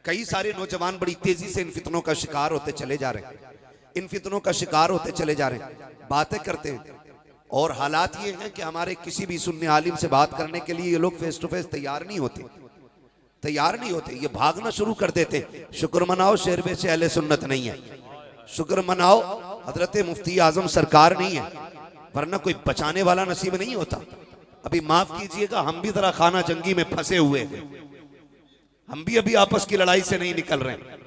कई सारे नौजवान बड़ी तेजी से इन फितनों का शिकार होते चले जा रहे हैं, इन फितनों का शिकार होते चले जा रहे हैं, बातें करते हैं। और हालात ये हैं कि हमारे किसी भी सुन्नी आलिम से बात करने के लिए ये लोग फेस टू फेस तैयार नहीं होते, तैयार नहीं होते, ये भागना शुरू कर देते। शुक्र मनाओ शेरबे से अहले सुन्नत नहीं है, शुक्र मनाओ हजरत मुफ्ती आजम सरकार नहीं है, वरना कोई बचाने वाला नसीब नहीं होता। अभी माफ कीजिएगा, हम भी जरा खाना जंगी में फंसे हुए हैं, हम भी अभी आपस की लड़ाई से नहीं निकल रहे हैं,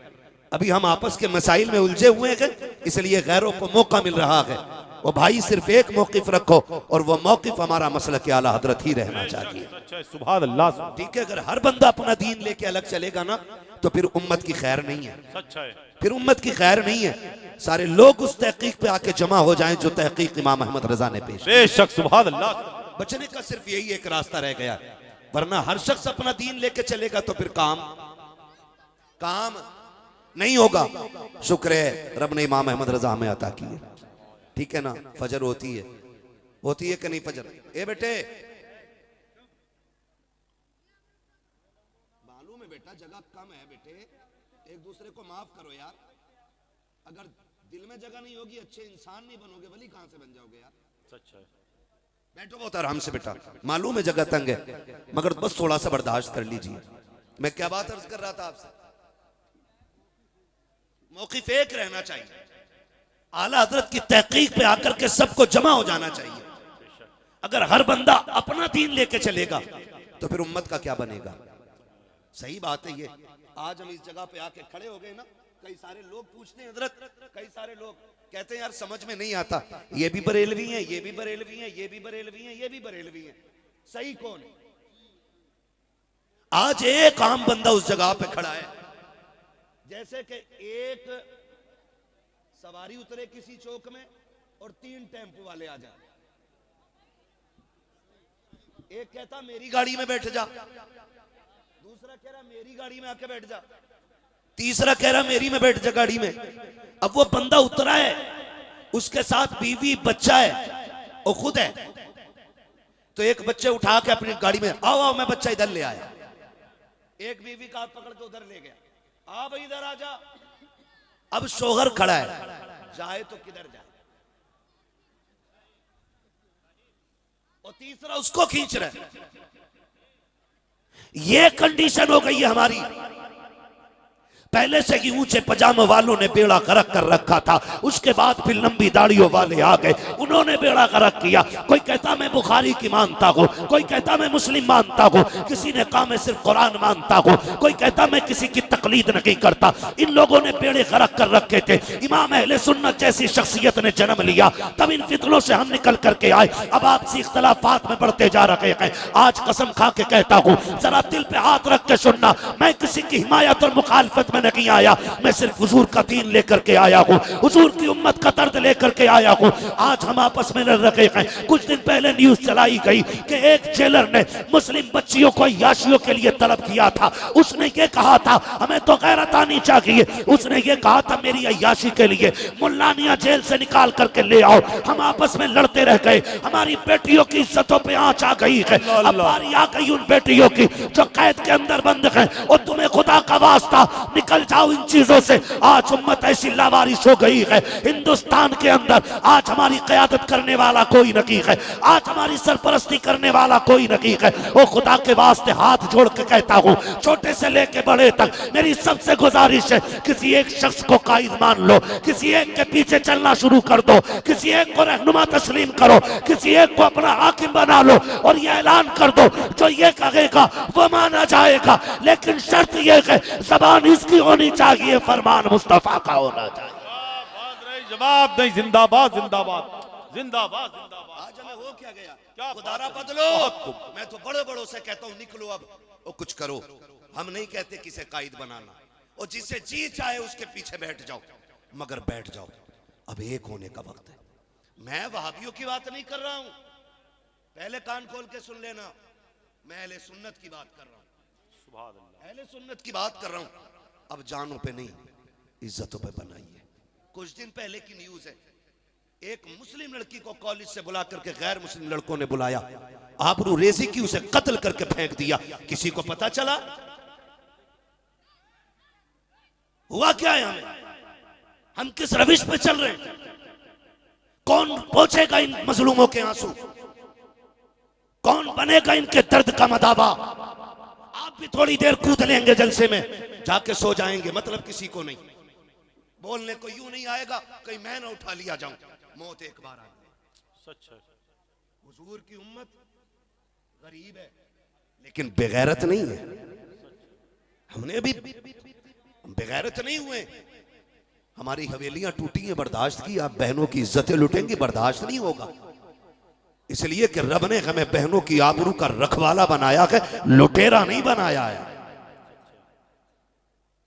अभी हम आपस के मसाइल में उलझे हुए हैं, इसलिए गैरों को मौका मिल रहा है। वो भाई सिर्फ एक मौकिफ रखो और वो मौकिफ हमारा मसला के आला हजरत ही रहना चाहिए। सुभान अल्लाह। ठीक है, अगर हर बंदा अपना दीन लेके अलग चलेगा ना तो फिर उम्मत की खैर नहीं है, फिर उम्मत की खैर नहीं है। सारे लोग उस तहकीक पे आके जमा हो जाएं जो तहकीक इमाम अहमद रजा ने पेश। बेशक सुभान अल्लाह। बचने का सिर्फ यही एक रास्ता रह गया, वरना हर शख्स अपना दीन लेके चलेगा तो फिर काम नहीं होगा। शुक्र है रब ने इमाम अहमद रजा हमें अता की है। ठीक है ना, फजर होती है कि नहीं फजर? ए बेटे मालूम है बेटा जगह कम है बेटे, एक दूसरे को माफ करो यार। अगर दिल में जगह नहीं होगी अच्छे इंसान नहीं बनोगे, वली कहां से बन जाओगे यार? सच है। बैठो बहुत आराम से बेटा, मालूम है जगह तंग है, मगर बस थोड़ा सा बर्दाश्त कर लीजिए। मैं क्या बात अर्ज कर रहा था आपसे, मौक़िफ़ एक रहना चाहिए, आला हजरत की तहकीक पे आकर के सबको जमा हो जाना चाहिए। अगर हर बंदा अपना दीन लेके चलेगा तो फिर उम्मत का क्या बनेगा? सही बात है ये। आज हम इस जगह पे आके खड़े हो गए ना, कई सारे लोग पूछते हैं हजरत, कई सारे लोग कहते हैं यार समझ में नहीं आता, ये भी बरेलवी हैं, ये भी बरेलवी हैं, ये भी बरेलवी हैं, ये भी बरेलवी हैं, सही कौन है? आज एक आम बंदा उस जगह पे खड़ा है, जैसे कि एक सवारी उतरे किसी चौक में और 3 टेम्पो वाले आ जाए। एक कहता मेरी गाड़ी में बैठ जा, दूसरा कह रहा मेरी गाड़ी में आके बैठ जा, तीसरा कह रहा मेरी में बैठ जा गाड़ी में। अब वो बंदा उतरा है, उसके साथ बीवी बच्चा है और खुद है, तो एक बच्चे उठा के अपनी गाड़ी में, आओ आओ मैं बच्चा इधर ले आया, एक बीवी का हाथ पकड़ के उधर ले गया, आ भाई इधर आ जा। अब शोहर खड़ा है, जाए तो किधर जाए, और तीसरा उसको खींच रहा है। ये कंडीशन हो गई है हमारी। पहले से ही ऊंचे पजामे वालों ने बेड़ा गर्क कर रखा था, उसके बाद फिर लंबी दाढ़ियों वाले आ गए, उन्होंने बेड़ा गर्क किया। कोई कहता मैं बुखारी की मानता हूं, कोई कहता मैं मुस्लिम मानता हूं, किसी ने कहा मैं सिर्फ कुरान मानता हूं, कोई कहता मैं किसी की तकलीद नहीं करता। इन लोगों ने बेड़े गर्क कर रखे थे। इमाम अहले सुन्नत जैसी शख्सियत ने जन्म लिया, तब इन फितनों से हम निकल करके आए। अब आपसी इख्तलाफात में बढ़ते जा रहे हैं। आज कसम खा के कहता हूं, जरा दिल पे हाथ रख के सुनना, मैं किसी की हिमायत और मुखालफत में नहीं आया, मैं सिर्फ हुजूर का दीन लेकर के आया हूँ, हुजूर की उम्मत का दर्द लेकर के आया हूँ। आज हम आपस में लड़ रहे हैं। कुछ दिन पहले न्यूज चलाई गई कि एक जेलर ने मुस्लिम बच्चियों को अय्याशियों के लिए तलब किया था। उसने ये कहा था हमें तो गैरत आनी चाहिए, उसने ये कहा था मेरी अय्याशी के लिए मुल्लानिया जेल से निकाल करके ले आओ। हम आपस में लड़ते रह गए, हमारी बेटियों की इज्जतों पे आंच आ गई है। अब बारी आ गई उन बेटियों की जो कैद के अंदर बंद है, और तुम्हें खुदा का वास्ता निकल जाओ इन चीजों से। आज उम्मत ऐसी लावारिस हो गई है हिंदुस्तान के अंदर, आज हमारी क़यादत करने वाला कोई नहीं है, आज हमारी सरपरस्ती करने वाला कोई नहीं है। ओ खुदा के वास्ते हाथ जोड़ के कहता हूँ, छोटे से लेके बड़े तक मेरी सबसे गुजारिश है, किसी एक शख्स को कायद मान लो, किसी एक के पीछे चलना शुरू कर दो, किसी एक को रहनुमा तस्लीम करो, किसी एक को अपना हाकिम बना लो, और ये ऐलान कर दो जो ये कहेगा वो माना जाएगा। लेकिन शर्त ये है ज़बान इसकी होनी चाहिए, फरमान मुस्तफा का होना चाहिए। जवाब नहीं, जिंदाबाद जिंदाबाद जिंदाबाद जिंदाबाद। आज हमें हो क्या गया, क्या खुदारा बदलो। मैं तो बड़े बड़ों से कहता हूँ निकलो अब और कुछ करो। हम नहीं कहते किसे कायद बनाना, और जिसे जी चाहे उसके पीछे बैठ जाओ, मगर बैठ जाओ। अब एक होने का वक्त है। मैं वहाबियों की बात नहीं कर रहा हूं, पहले कान खोल के सुन लेना, मैं अहले सुन्नत की बात कर रहा हूं, सुभान अल्लाह, अहले सुन्नत की बात कर रहा हूं। अब जानों पे नहीं, इज्जतों पे बनाइए। कुछ दिन पहले की न्यूज है, एक मुस्लिम लड़की को कॉलेज से बुला करके गैर मुस्लिम लड़कों ने बुलाया, आबरू रेजी की, उसे कत्ल करके फेंक दिया। किसी को पता चला? हुआ क्या है हमें? हम किस रविश पे चल रहे हैं? कौन पहुंचेगा इन मजलूमों के आंसू? कौन बनेगा इनके दर्द का मदावा? आप भी थोड़ी देर कूद लेंगे जलसे में, जाके सो जाएंगे, मतलब किसी को नहीं। बोलने को यूं नहीं आएगा कहीं मैं ना उठा लिया जाऊं। मौत एक बार आ गई। सच है। हुजूर की उम्मत गरीब है लेकिन बेगैरत नहीं है। हमने अभी बेगैरत नहीं हुए। हमारी हवेलियां टूटी हैं, बर्दाश्त की। आप बहनों की इज्जतें लुटेंगी, बर्दाश्त नहीं होगा। इसलिए कि रब ने हमें बहनों की आबरू का रखवाला बनाया है, लुटेरा नहीं बनाया है।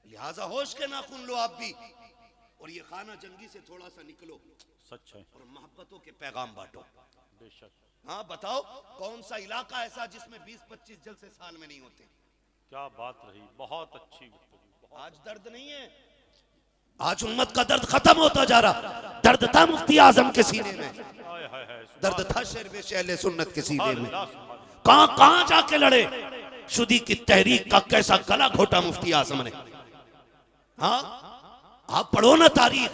लिहाजा होश के नाखून लो आप भी, और ये खाना जंगी से थोड़ा सा निकलो। सच है। और मोहब्बतों के पैगाम बांटो। बेशक। हाँ बताओ, कौन सा इलाका ऐसा जिसमें 20-25 जलसे साल में नहीं होते? क्या बात रही, बहुत अच्छी गुफ्तगू। आज दर्द नहीं है, आज उम्मत का दर्द खत्म होता जा रहा। दर्द था मुफ्ती आजम के सीने में, दर्द था शेर बे शहले सुन्नत के सीने में। कहां कहां जाके लड़े, शुदी की तहरीक का कैसा गला घोटा मुफ्ती आजम ने। हाँ आप पढ़ो ना तारीख।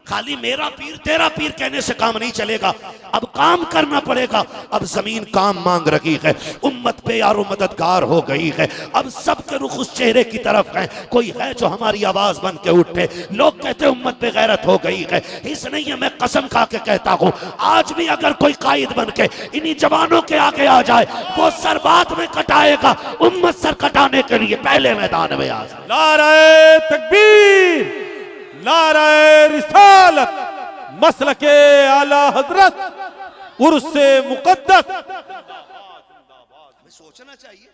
खाली मेरा पीर तेरा पीर कहने से काम नहीं चलेगा, अब काम करना पड़ेगा। अब जमीन काम मांग रही है, उम्मत पे यारो मददगार हो गई है। अब सबके रुख उस चेहरे की तरफ है। कोई है जो हमारी आवाज बन के उठे। लोग कहते उम्मत पे गैरत हो गई है, इस नहीं है, मैं कसम खा के कहता हूं, आज भी अगर कोई कायद बन के इन्हीं जवानों के आगे आ जाए, वो सर बाद में कटाएगा। उम्मत सर कटाने के लिए पहले मैदान में आ जाए। नारे तकबीर, नारे रिसालत, मसलके आला हजरत, उर्से मुकद्दस। हमें सोचना चाहिए।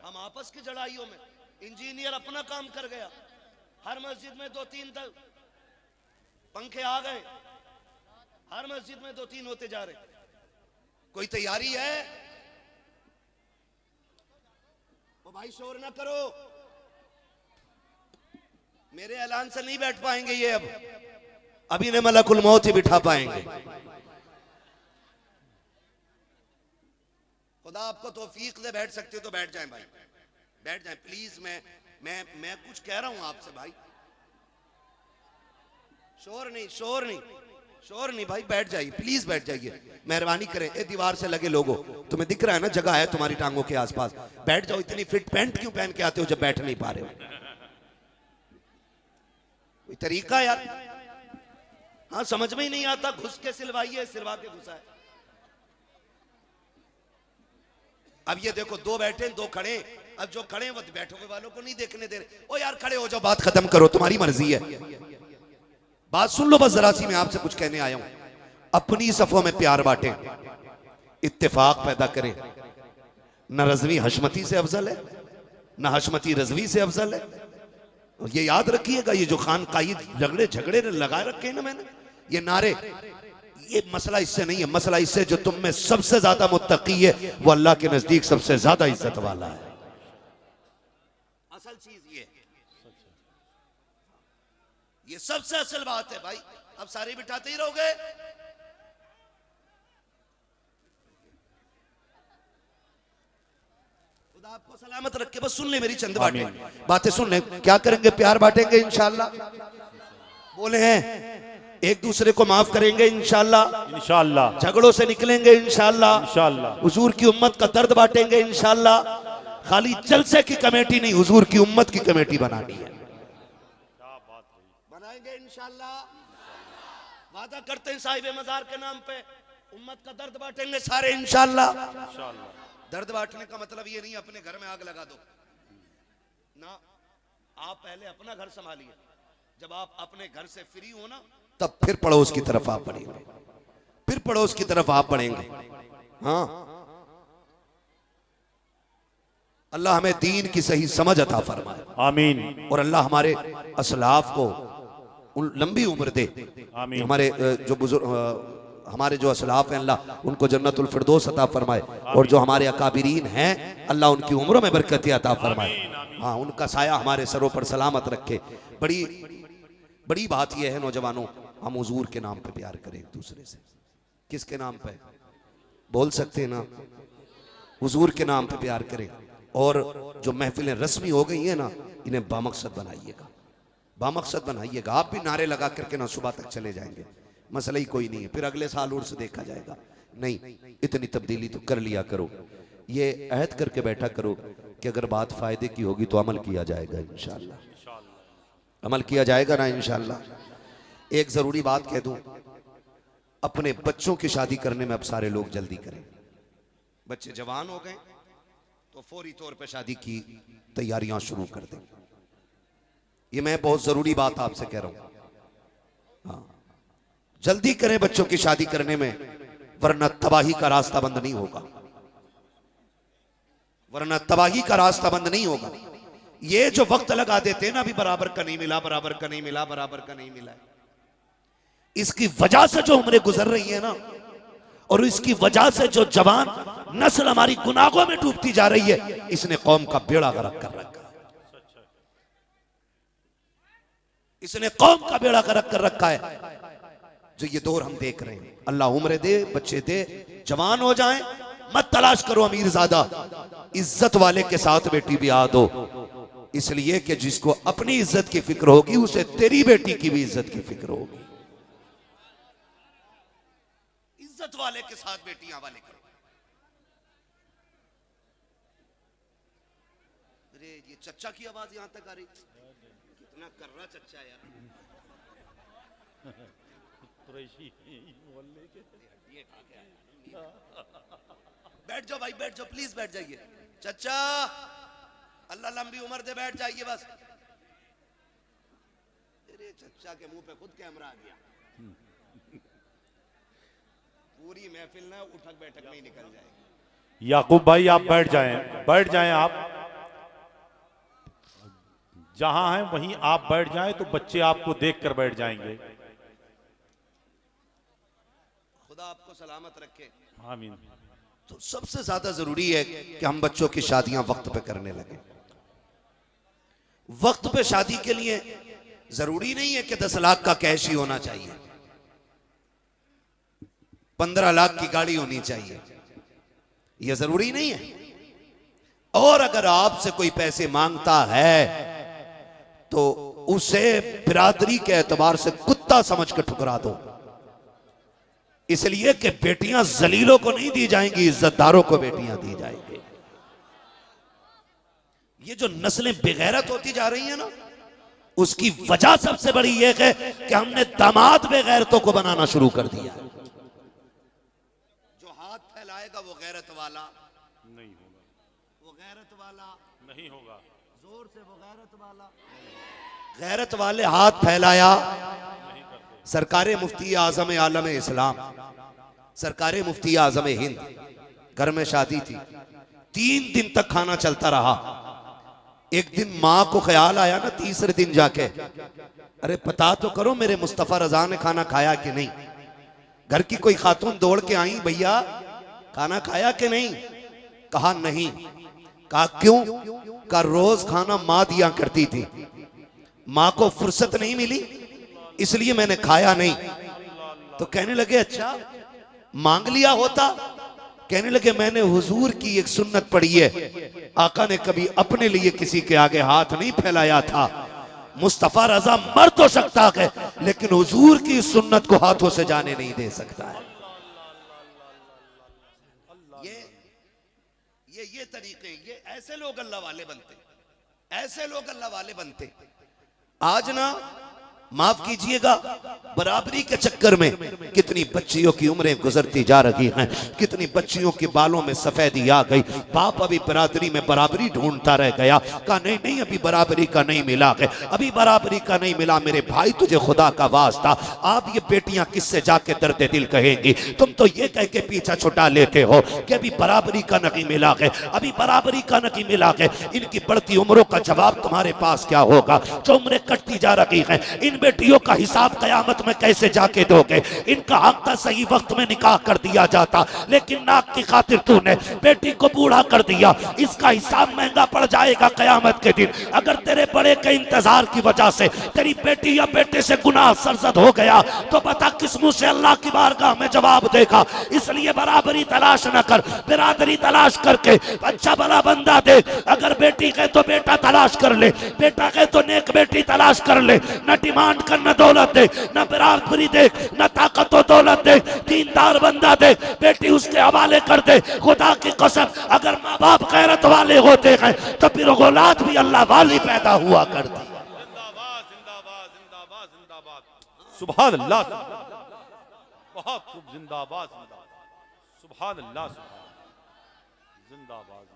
हम आपस की लड़ाइयों में, इंजीनियर अपना काम कर गया, हर मस्जिद में 2-3 पंखे आ गए, हर मस्जिद में 2-3 होते जा रहे। कोई तैयारी है? ओ भाई शोर ना करो, मेरे ऐलान से नहीं बैठ पाएंगे ये। अब अभी ने मलकुल मौत ही बिठा पाएंगे। खुदा आपको तौफीक दे, बैठ सकते हो तो बैठ जाएं भाई, बैठ जाएं प्लीज। मैं कुछ कह रहा हूं आपसे भाई। शोर नहीं, शोर नहीं, शोर नहीं भाई, बैठ जाइए प्लीज, बैठ जाइए, मेहरबानी करें। ए दीवार से लगे लोगों, तुम्हें दिख रहा है ना जगह है तुम्हारी टांगों के आसपास, बैठ जाओ। इतनी फिट पैंट क्यों पहन के आते हो जब बैठ नहीं पा रहे हो? कोई तरीका यार। हाँ समझ में ही नहीं आता, घुस के सिलवाइए, सिलवा के घुसा है। अब ये देखो, 2 बैठे 2 खड़े। अब जो खड़े वो बैठोगे वालों को नहीं देखने दे रहे। ओ यार खड़े हो जाओ, बात खत्म करो, तुम्हारी मर्जी है। बात सुन लो बस जरा सी, मैं आपसे कुछ कहने आया हूं। अपनी सफों में प्यार बांटे, इत्तेफाक पैदा करें। न रजवी हशमती से अफजल है, न हशमती रजवी से अफजल है। ये याद रखिएगा, ये जो खान का ये झगड़े झगड़े लगा रखे हैं ना मैंने, ये नारे, ये मसला इससे नहीं है। मसला इससे जो तुम में सबसे ज्यादा मुत्तकी है वो अल्लाह के नजदीक सबसे ज्यादा इज्जत वाला है। असल चीज ये सबसे असल बात है भाई। अब सारे बिठाते ही रहोगे? खुदा आपको सलामत रखे। बस सुन ले मेरी चंद बातें सुन ले। क्या करेंगे? प्यार बांटेंगे इंशाल्लाह, बोले हैं। एक दूसरे को माफ करेंगे इंशाल्लाह, इंशाल्लाह। झगड़ों से निकलेंगे इंशाल्लाह, इंशाल्लाह। हुजूर की उम्मत का दर्द बांटेंगे इंशाल्लाह। खाली जलसे की कमेटी नहीं, हुजूर की उम्मत की कमेटी बनानी है, बनाएंगे इंशाल्लाह। वादा करते हैं साहिब मजार के नाम पे, उम्मत का दर्द बांटेंगे सारे इंशाल्लाह। दर्द बांटने का मतलब ये नहीं अपने घर में आग लगा दो ना। आप पहले अपना घर संभालिए, जब आप अपने घर से फ्री हो ना, तब फिर पड़ोस की तरफ आप बढ़ेंगे, फिर पड़ोस की तरफ आप बढ़ेंगे। हाँ, अल्लाह हमें दीन की सही समझ अता फरमाए, आमीन। और अल्लाह हमारे असलाफ को लंबी उम्र दे, आमीन। हमारे जो बुजुर्ग, हमारे जो असलाफ हैं, अल्लाह उनको जन्नतुल फिरदौस अता फरमाए। और जो हमारे अकाबिरीन हैं, अल्लाह उनकी उम्रों में बरकत अता फरमाए। हाँ, उनका साया हमारे सरों पर सलामत रखे। बड़ी बड़ी बात यह है नौजवानों, हम हुजूर के नाम पे प्यार करें एक दूसरे से। किसके नाम पे? बोल सकते हैं ना? हुजूर के नाम पे प्यार करें। और जो महफिलें रस्मी हो गई हैं ना, इन्हें बामकसद बनाइएगा, बामकसद बनाइएगा। आप भी नारे लगा करके ना सुबह तक चले जाएंगे, मसला ही कोई नहीं है, फिर अगले साल उर्स देखा जाएगा। नहीं, इतनी तब्दीली तो कर लिया करो, ये अहद करके बैठा करो कि अगर बात फायदे की होगी तो अमल किया जाएगा इंशाअल्लाह, अमल किया जाएगा ना इंशाअल्लाह। एक जरूरी बात कह दूं, अपने बच्चों की शादी करने में अब सारे लोग जल्दी करें। बच्चे जवान हो गए तो फौरी तौर पे शादी की तैयारियां शुरू कर दें। ये मैं बहुत जरूरी बात आपसे कह रहा हूं। हाँ, जल्दी करें बच्चों की शादी करने में, वरना तबाही का रास्ता बंद नहीं होगा, वरना तबाही का रास्ता बंद नहीं होगा। ये जो वक्त लगा देते हैं ना, अभी बराबर का नहीं मिला, बराबर का नहीं मिला, बराबर का नहीं मिला, इसकी वजह से जो उम्रें गुजर रही है ना, और इसकी वजह से जो जवान नस्ल हमारी गुनाहों में डूबती जा रही है, इसने कौम का बेड़ा गर्क कर रखा है, इसने कौम का बेड़ा गर्क कर रखा है। जो ये दौर हम देख रहे हैं, अल्लाह उम्र दे, बच्चे दे, जवान हो जाएं, मत तलाश करो अमीर ज़्यादा, इज्जत वाले के साथ बेटी ब्याह दो, इसलिए कि जिसको अपनी इज्जत की फिक्र होगी उसे तेरी बेटी की भी इज्जत की फिक्र होगी। इज्जत वाले के साथ बेटियां वाले करो। अरे ये चच्चा की आवाज यहां तक आ रही, कितना कर रहा चच्चा यार। बैठ जाओ भाई, बैठ जाओ, प्लीज बैठ जाइए। चच्चा, अल्लाह लंबी उम्र दे, बैठ जाइए बस। अरे चच्चा के मुंह पे खुद कैमरा आ गया। पूरी महफिल ना उठक बैठक नहीं निकल जाएगी। याकूब भाई आप बैठ जाएं, बैठ जाएं, आप जहां हैं वहीं आप बैठ जाएं, तो बच्चे आपको देखकर बैठ जाएंगे। खुदा आपको सलामत रखे, आमीन। तो सबसे ज्यादा जरूरी है कि हम बच्चों की शादियां वक्त पे करने लगे। वक्त पे शादी के लिए जरूरी नहीं है कि 10 लाख का कैश ही होना चाहिए, 15 लाख की गाड़ी होनी चाहिए, यह जरूरी नहीं है। और अगर आपसे कोई पैसे मांगता है तो उसे बिरादरी के एतबार से कुत्ता समझ कर ठुकरा दो, इसलिए कि बेटियां जलीलों को नहीं दी जाएंगी, इज्जतदारों को बेटियां दी जाएंगी। ये जो नस्लें बेगैरत होती जा रही है ना, उसकी वजह सबसे बड़ी यह है कि हमने दामाद बेगैरतों को बनाना शुरू कर दिया। जो हाथ फैलाएगा वो गैरत वाला नहीं होगा, वो गैरत वाला नहीं होगा, जोर से वो गैरत वाला। गैरत वाले हाथ फैलाया। सरकारे मुफ्ती आजम आलम इस्लाम, सरकारे मुफ्ती आजम हिंद, घर में शादी थी, 3 दिन तक खाना चलता रहा। एक दिन माँ को ख्याल आया ना, तीसरे दिन जाके, अरे पता तो करो मेरे मुस्तफा रजा ने खाना खाया कि नहीं। घर की कोई खातून दौड़ के आई, भैया खाना खाया कि नहीं? कहा नहीं। कहा क्यों? कहा रोज खाना माँ दिया करती थी, माँ को फुर्सत नहीं मिली इसलिए मैंने खाया नहीं। तो कहने लगे अच्छा मांग लिया होता? कहने लगे मैंने हुजूर की एक सुन्नत पढ़ी है, आका ने कभी अपने लिए किसी के आगे हाथ नहीं फैलाया था। मुस्तफा रजा मर तो सकता है लेकिन हुजूर की सुन्नत को हाथों से जाने नहीं दे सकता है। ये तरीके, ये ऐसे लोग अल्लाह वाले बनते, ऐसे लोग अल्लाह वाले बनते। आज ना माफ कीजिएगा, बराबरी के चक्कर में कितनी बच्चियों की उम्रें गुजरती जा रही हैं, कितनी बच्चियों के बालों में सफेदी आ गई। बाप अभी बरादरी में बराबरी ढूंढता रह गया, कहा नहीं नहीं अभी बराबरी का नहीं मिला है, अभी बराबरी का नहीं मिला। मेरे भाई तुझे खुदा का वास्ता, आप ये बेटियां किससे जाके दर्द दिल कहेंगी? तुम तो ये कह के पीछा छुटा लेते हो कि अभी बराबरी का नहीं मिला है, अभी बराबरी का नहीं मिला है। इनकी बढ़ती उम्रों का जवाब तुम्हारे पास क्या होगा? जो उम्रें कटती जा रही हैं, इन इन बेटियों का हिसाब कयामत में कैसे जाके दोगे? इनका हक था सही वक्त में निकाह कर दिया जाता, लेकिन नाक की खातिर तूने बेटी को बूढ़ा कर दिया। इसका हिसाब महंगा पड़ जाएगा कयामत के दिन। अगर तेरे बड़े के इंतजार की वजह से तेरी बेटी या बेटे से गुनाह सरजद हो गया तो बता किस मुंह से अल्लाह की बारगाह में जवाब देगा। इसलिए बराबरी तलाश न कर, बिरादरी तलाश करके अच्छा भला बंदा दे। अगर बेटी कहे तो बेटा तलाश कर ले, बेटा कहे तो नेक बेटी तलाश कर ले। न डिमांड कर, न दौलत दे, न बिरादरी दे, न ताकत और दौलत दे। दीनदार बंदा दे, बेटी उसके हवाले कर दे। खुदा की कसम अगर माँ बाप गैरत वाले होते हैं तो फिर औलाद भी अल्लाह वाली पैदा हुआ करती। जिंदाबाद जिंदाबाद जिंदाबाद जिंदाबाद, सुभान अल्लाह, बहुत खूब, जिंदाबाद जिंदाबाद, सुभान अल्लाह, जिंदाबाद जिंदाबाद।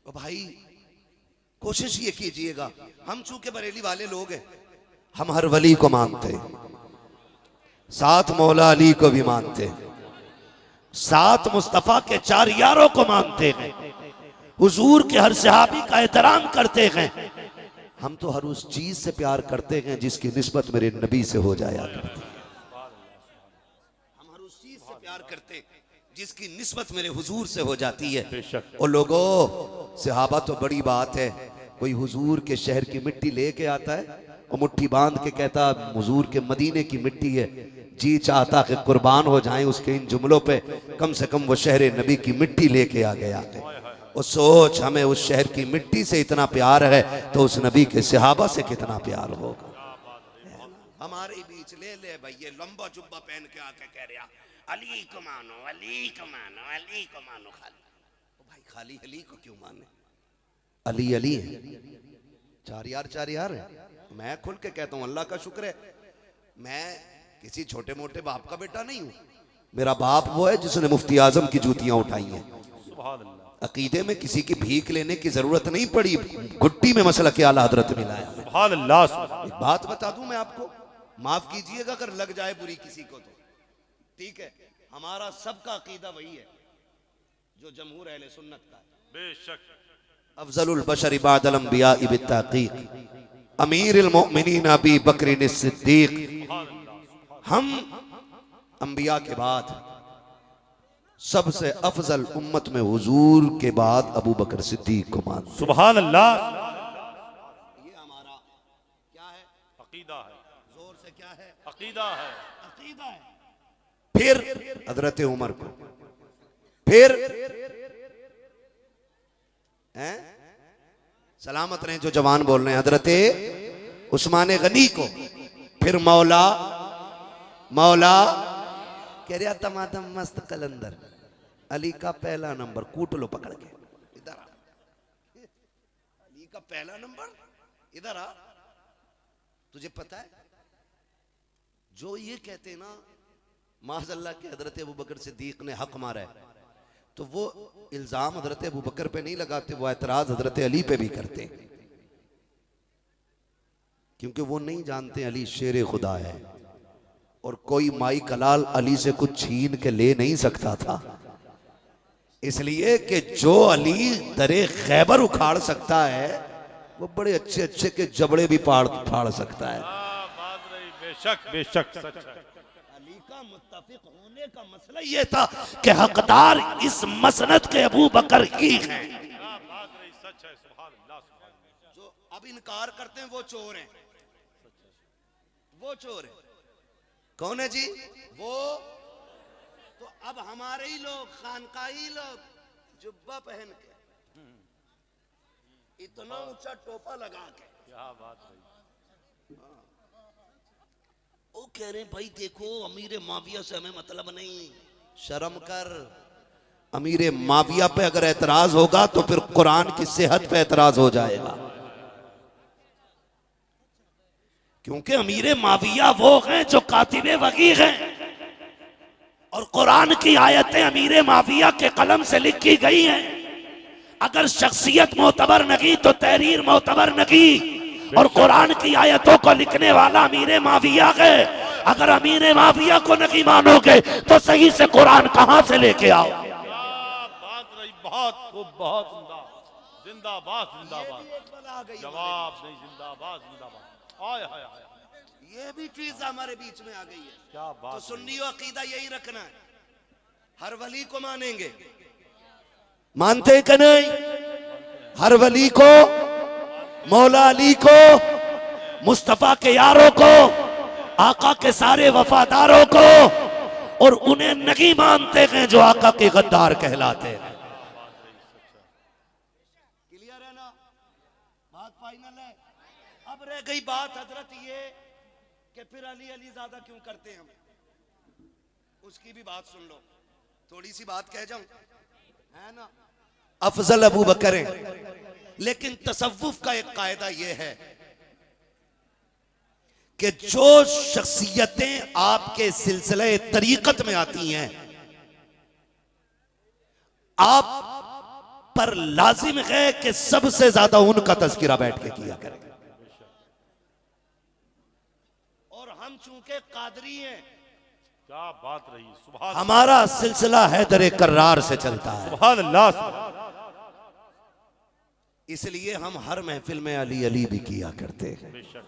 ओ भाई कोशिश ये कीजिएगा, हम चूंकि बरेली वाले लोग हैं, हम हर वली को मानते, साथ मौला अली को भी मानते, साथ मुस्तफा के 4 यारों को मानते हैं, हुजूर के हर सहाबी का एहतराम करते हैं। हम तो हर उस चीज से प्यार करते हैं जिसकी निस्बत मेरे नबी से हो जाया करती। हम हर उस चीज से प्यार करते जिसकी निस्बत मेरे हुजूर से हो जाती है। और लोगों, सहाबा तो बड़ी बात है, कोई हुजूर के शहर की मिट्टी लेके आता है और मुट्ठी बांध के कहता हुजूर के मदीने की मिट्टी है, जी चाहता कि कुर्बान हो जाएं उसके इन जुमलों पे, कम से कम वो शहर नबी की मिट्टी लेके आ गया है। और सोच, हमें उस शहर की मिट्टी से इतना प्यार है तो उस नबी के सहाबा से कितना प्यार होगा। हमारे बीच ले ले भाई ये लंबा जुब्बा पहन के आके कह रहा अली को मानो, अली को मानो, अली को मानो। खाली भाई खाली अली को क्यों माने? अली अली है, 4 यार है। मैं खुल के कहता हूँ अल्लाह का शुक्र है, मैं किसी छोटे मोटे बाप का बेटा नहीं हूँ। मेरा बाप वो है जिसने मुफ्ती आजम की जूतियां उठाई हैं। अकीदे में किसी की भीख लेने की जरूरत नहीं पड़ी, घुट्टी में मसला के आला हजरत मिलाया। एक बात बता दूं मैं आपको, माफ कीजिएगा अगर लग जाए बुरी किसी को तो, ठीक है, हमारा सबका अकीदा वही है जो जमहूर अहले सुन्नत का है। बेशक अफजलुल बशर बादल अंबिया बित्तहकीक अमीरुल मोमिनीन अबी बकर सिद्दीक। हम अंबिया के बाद सबसे अफजल उम्मत में हुजूर के बाद अबू बकर सिद्दीक को मान। सुभान अल्लाह, ये हमारा क्या है? अकीदा है। जोर से क्या है? अकीदा है, अकीदा है। फिर हजरत उमर को, फिर हैं सलामत रहे जो जवान बोल रहे हैं, हजरत उस्मान गनी को, फिर मौला कह रहा तमातम मस्त कलंदर अली का पहला नंबर, कूट लो पकड़ के, इधर आ, अली का पहला नंबर, इधर आ। तुझे पता है जो ये कहते ना माज़अल्लाह के हजरत अबू बकर सिद्दीक ने हक मारा है, तो वो इल्जाम हजरत अबू बकर पे नहीं लगाते, वो एतराज हजरत अली पे भी करते, क्योंकि वो नहीं जानते अली शेर खुदा है और कोई माई कलाल अली से कुछ छीन के ले नहीं सकता था। इसलिए कि जो अली दरे खैबर उखाड़ सकता है वो बड़े अच्छे अच्छे के जबड़े भी फाड़ सकता है। बेशक बेशक सच है। अली का मुत्तफिक होने का मसला ये था कि हकदार इस मसनद के अबू बकर ही हैं। सच है, सुभान अल्लाह। जो अब इनकार करते हैं वो चोर हैं, वो चोर है। कौन है जी? वो तो अब हमारे ही लोग, खानकाही लोग, जुब्बा पहन के, इतना ऊंचा टोपा लगा के, क्या बात है। वो कह रहे भाई देखो अमीर माविया से हमें मतलब नहीं, शर्म कर। अमीर माविया पे अगर एतराज होगा तो फिर कुरान की सेहत पे एतराज हो जाएगा, क्योंकि अमीर माविया वो हैं जो कातिबे वगी हैं और कुरान की आयतें अमीर माविया के कलम से लिखी गई हैं। अगर शख्सियत मोतबर नहीं तो तहरीर मोतबर नहीं, और कुरान की आयतों को लिखने वाला अमीर माविया है। अगर अमीर माफिया को नहीं मानोगे तो सही से कुरान कहां से लेके आओ। बात रही, बहुत खूब, बहुत जिंदाबाद जिंदाबाद। जवाब नहीं, जिंदाबाद जिंदाबाद। आय हाय हाय, ये भी चीज हमारे बीच में आ गई है। क्या बात। तो सुन्नी अकीदा यही रखना है, हर वली को मानेंगे। मानते हैं कि नहीं? हर वली को, मौला अली को, मुस्तफा के यारों को, आका के सारे वफादारों को, और उन्हें नहीं मानते हैं जो आका के गद्दार कहलाते हैं। क्लियर है ना? बात फाइनल है। अब रह गई बात हजरत ये कि फिर अली अली ज्यादा क्यों करते हैं हम, उसकी भी बात सुन लो। थोड़ी सी बात कह जाऊं, है ना? अफजल अबू बकर हैं, लेकिन तसव्वुफ का एक कायदा यह है कि जो शख्सियतें आपके सिलसिले तरीकत में आती हैं, आप पर लाजिम है कि सबसे ज्यादा उनका तज़किरा बैठ के किया करें। और हम चूंकि कादरी हैं, क्या बात रही, सुभान हमारा सिलसिला हैदर कर्रार से चलता है। सुभान अल्लाह। इसलिए हम हर महफिल में अली अली भी किया करते हैं। बेशक।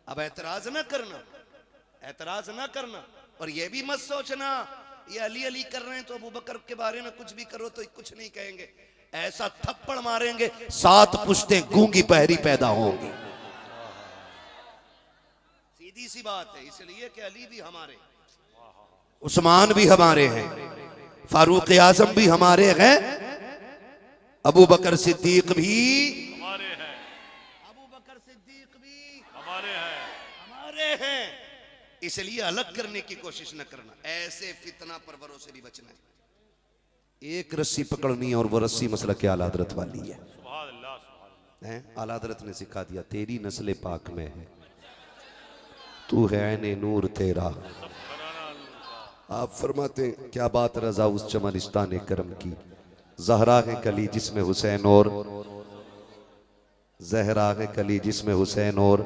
अब ऐतराज ना करना, ऐतराज ना करना, और ये भी मत सोचना ये अली अली कर रहे हैं तो अबू बकर के बारे में कुछ भी करो तो कुछ नहीं कहेंगे। ऐसा थप्पड़ मारेंगे 7 पुश्तें गूंगी पहरी पैदा होंगी। सीधी सी बात है। इसलिए कि अली भी हमारे, उस्मान भी हमारे हैं, फारूक आजम भी हमारे हैं, अबू बकर सिद्दीक भी हमारे हैं, अबू बकर सिद्दीक भी हमारे हैं, हमारे हैं। इसलिए अलग करने की कोशिश न करना, ऐसे फितना परवरों से भी बचना है। एक रस्सी पकड़नी है और वो रस्सी मसला के आला हज़रत वाली है। सुभान अल्लाह, सुभान अल्लाह। आला हज़रत ने सिखा दिया, तेरी नस्ल पाक में है, तू है ऐने नूर तेरा। आप फरमाते हैं क्या बात रजा उस चमनिस्तान करम की, जहरा है कली जिसमें हुसैन और, जहरा है कली जिसमें हुसैन और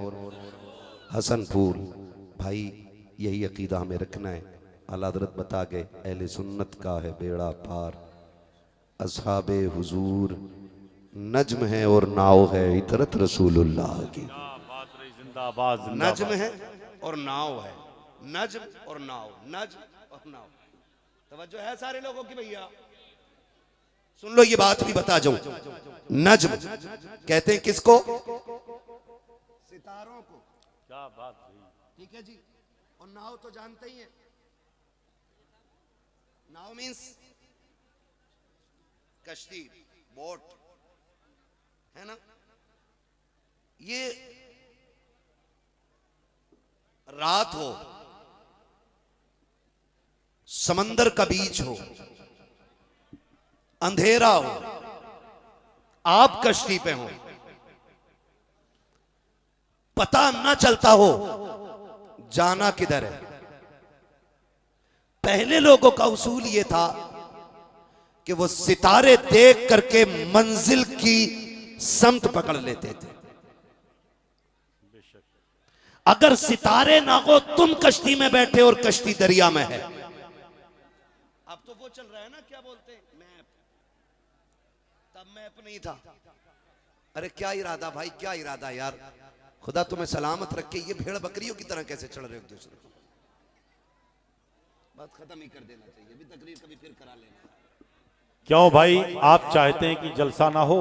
हसन फूल। भाई यही अकीदा हमें रखना है। आला हज़रत बता गए अहले सुन्नत का है बेड़ा पार, असहाबे हुजूर नज्म है और नाव है इतरत रसूलुल्लाह की। क्या बात रही, जिंदाबाद जिंदाबाद। नज्म है और नाव है, नज्म और नाव, नज्म और नाव। तवज्जो है सारे लोगों की भैया? सुन लो ये बात भी बता जाऊं, नज्म कहते हैं किसको? सितारों को। क्या बात रही। ठीक है जी। और नाव तो जानते ही हैं, नाव मीन्स कश्ती, बोट, है ना? ये रात हो, समंदर का बीच हो, अंधेरा हो, आप कश्ती पे हो, पता ना चलता हो जाना किधर है। पहले लोगों का उसूल यह था कि वो सितारे देख करके मंजिल की समत पकड़ लेते थे। अगर सितारे ना हो, तुम कश्ती में बैठे और कश्ती दरिया में है। अब तो वो चल रहा है ना, क्या बोलते हैं, मैप। तब मैप नहीं था। अरे क्या इरादा भाई, क्या इरादा यार, खुदा तुम्हें सलामत रखे। ये भेड़ बकरियों की तरह कैसे चढ़ रहे हो एक दूसरे को? बात खत्म ही कर देना चाहिए, अभी तकरीर कभी फिर करा लेना। क्यों भाई, आप चाहते हैं कि जलसा ना हो,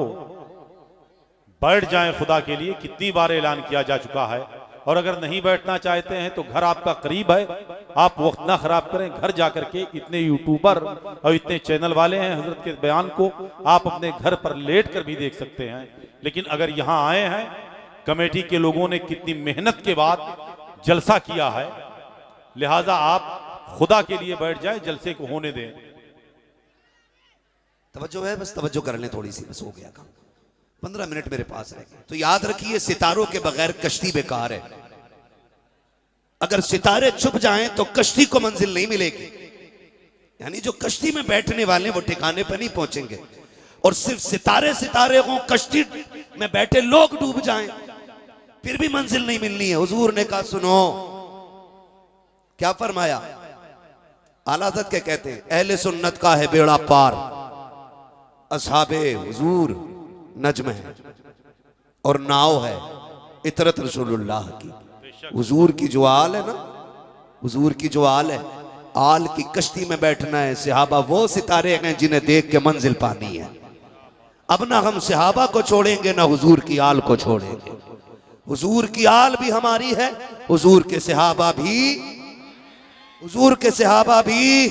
बैठ जाएं खुदा के लिए। कितनी बार ऐलान किया जा चुका है। और अगर नहीं बैठना चाहते हैं तो घर आपका करीब है, आप वक्त ना खराब करें। घर जाकर के इतने यूट्यूबर और इतने चैनल वाले हैं, हजरत के बयान को आप अपने घर पर लेट कर भी देख सकते हैं। लेकिन अगर यहाँ आए हैं, कमेटी के लोगों ने कितनी मेहनत के बाद जलसा किया है, लिहाजा आप खुदा के लिए बैठ जाएं, जलसे को होने दें। तवज्जो है, बस तवज्जो कर लें थोड़ी सी, बस हो गया काम। 15 मिनट मेरे पास रह गए। तो याद रखिए, सितारों के बगैर कश्ती बेकार है। अगर सितारे छुप जाएं तो कश्ती को मंजिल नहीं मिलेगी। यानी जो कश्ती में बैठने वाले वो ठिकाने पर नहीं पहुंचेंगे। और सिर्फ सितारे सितारे हों, कश्ती में बैठे लोग डूब जाएं, फिर भी मंजिल नहीं मिलनी है। हुजूर ने कहा सुनो, क्या फरमाया? आला हज़रत के कहते हैं अहले सुन्नत का है बेड़ा पार, असहाबे हुजूर नज्म है और नाव है इतरत रसूलुल्लाह की। हुजूर की जो आल है ना, हुजूर की जो आल है, आल की कश्ती में बैठना है। सहाबा वो सितारे हैं जिन्हें देख के मंजिल पानी है। अब ना हम सहाबा को छोड़ेंगे ना हुजूर की आल को छोड़ेंगे। हुजूर की आल भी हमारी है, हुजूर के सहाबा भी, हुजूर के सहाबा भी,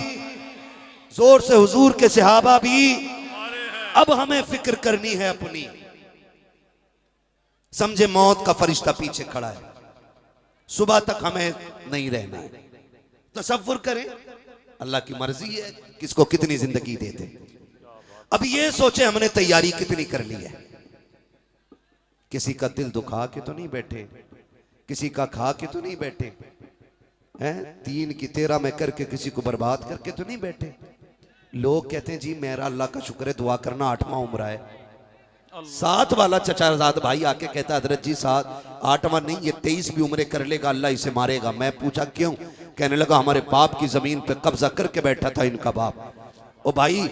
जोर से हुजूर के सहाबा भी। अब हमें फिक्र करनी है अपनी। समझे मौत का फरिश्ता पीछे खड़ा है, सुबह तक हमें नहीं रहना है। तसव्वुर करें, अल्लाह की मर्जी है किसको कितनी जिंदगी देते। अब ये सोचे हमने तैयारी कितनी कर ली है। किसी का दिल दुखा के तो नहीं बैठे, किसी का खा के तो नहीं बैठे हैं, 3 की 13 में करके किसी को बर्बाद करके तो नहीं बैठे। लोग कहते हैं जी मेरा अल्लाह का शुक्र है, दुआ करना 8वां उम्र है। 7 वाला चचाजाद भाई आके कहता हजरत जी 8वां नहीं, ये 23 भी उम्रें कर लेगा अल्लाह इसे मारेगा। मैं पूछा क्यों? कहने लगा हमारे बाप की जमीन पे कब्जा करके बैठा था इनका बाप। ओ भाई